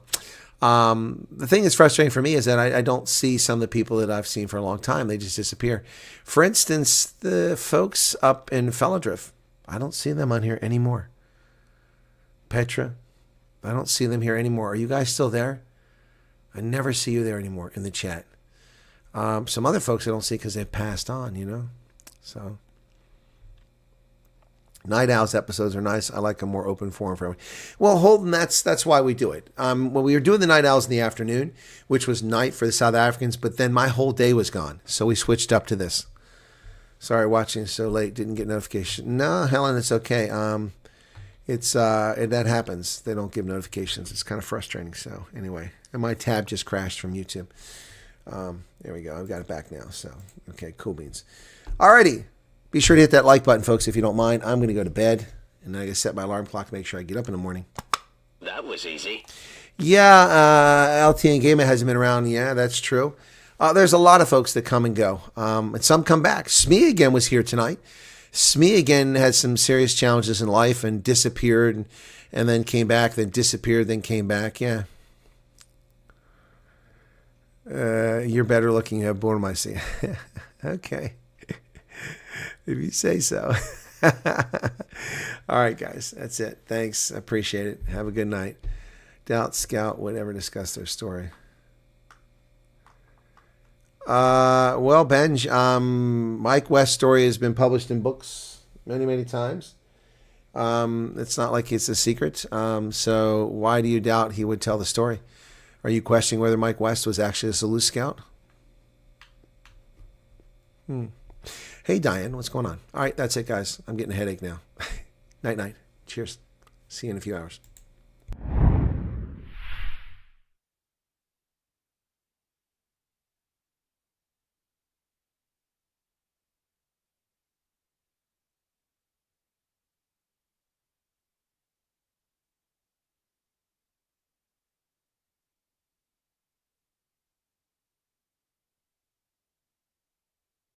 the thing that's frustrating for me is that I don't see some of the people that I've seen for a long time. They just disappear. For instance, the folks up in Felladrift, I don't see them on here anymore. Petra, I don't see them here anymore. Are you guys still there? I never see you there anymore in the chat. Some other folks I don't see because they've passed on, you know. So Night Owls episodes are nice. I like a more open forum for everyone. Well, Holden, that's why we do it. When we were doing the Night Owls in the afternoon, which was night for the South Africans, but then my whole day was gone, so we switched up to this. Sorry, watching so late, didn't get notification. No, Helen, it's okay. That happens. They don't give notifications. It's kind of frustrating. So anyway, and my tab just crashed from YouTube. There we go. I've got it back now. So okay, cool beans. Alrighty. Be sure to hit that like button, folks, if you don't mind. I'm going to go to bed, and then I got to set my alarm clock to make sure I get up in the morning. That was easy. Yeah, LT and Gamer hasn't been around. Yeah, that's true. There's a lot of folks that come and go, and some come back. Smee again was here tonight. Smee again had some serious challenges in life and disappeared, and then came back, then disappeared, then came back. Yeah. You're better looking. You have born my see. Okay. If you say so. All right, guys. That's it. Thanks. I appreciate it. Have a good night. Doubt Scout would ever discuss their story. Well, Benj, Mike West's story has been published in books many, many times. It's not like it's a secret. So why do you doubt he would tell the story? Are you questioning whether Mike West was actually a Salute Scout? Hey, Diane, what's going on? All right, that's it, guys. I'm getting a headache now. Night, night. Cheers. See you in a few hours.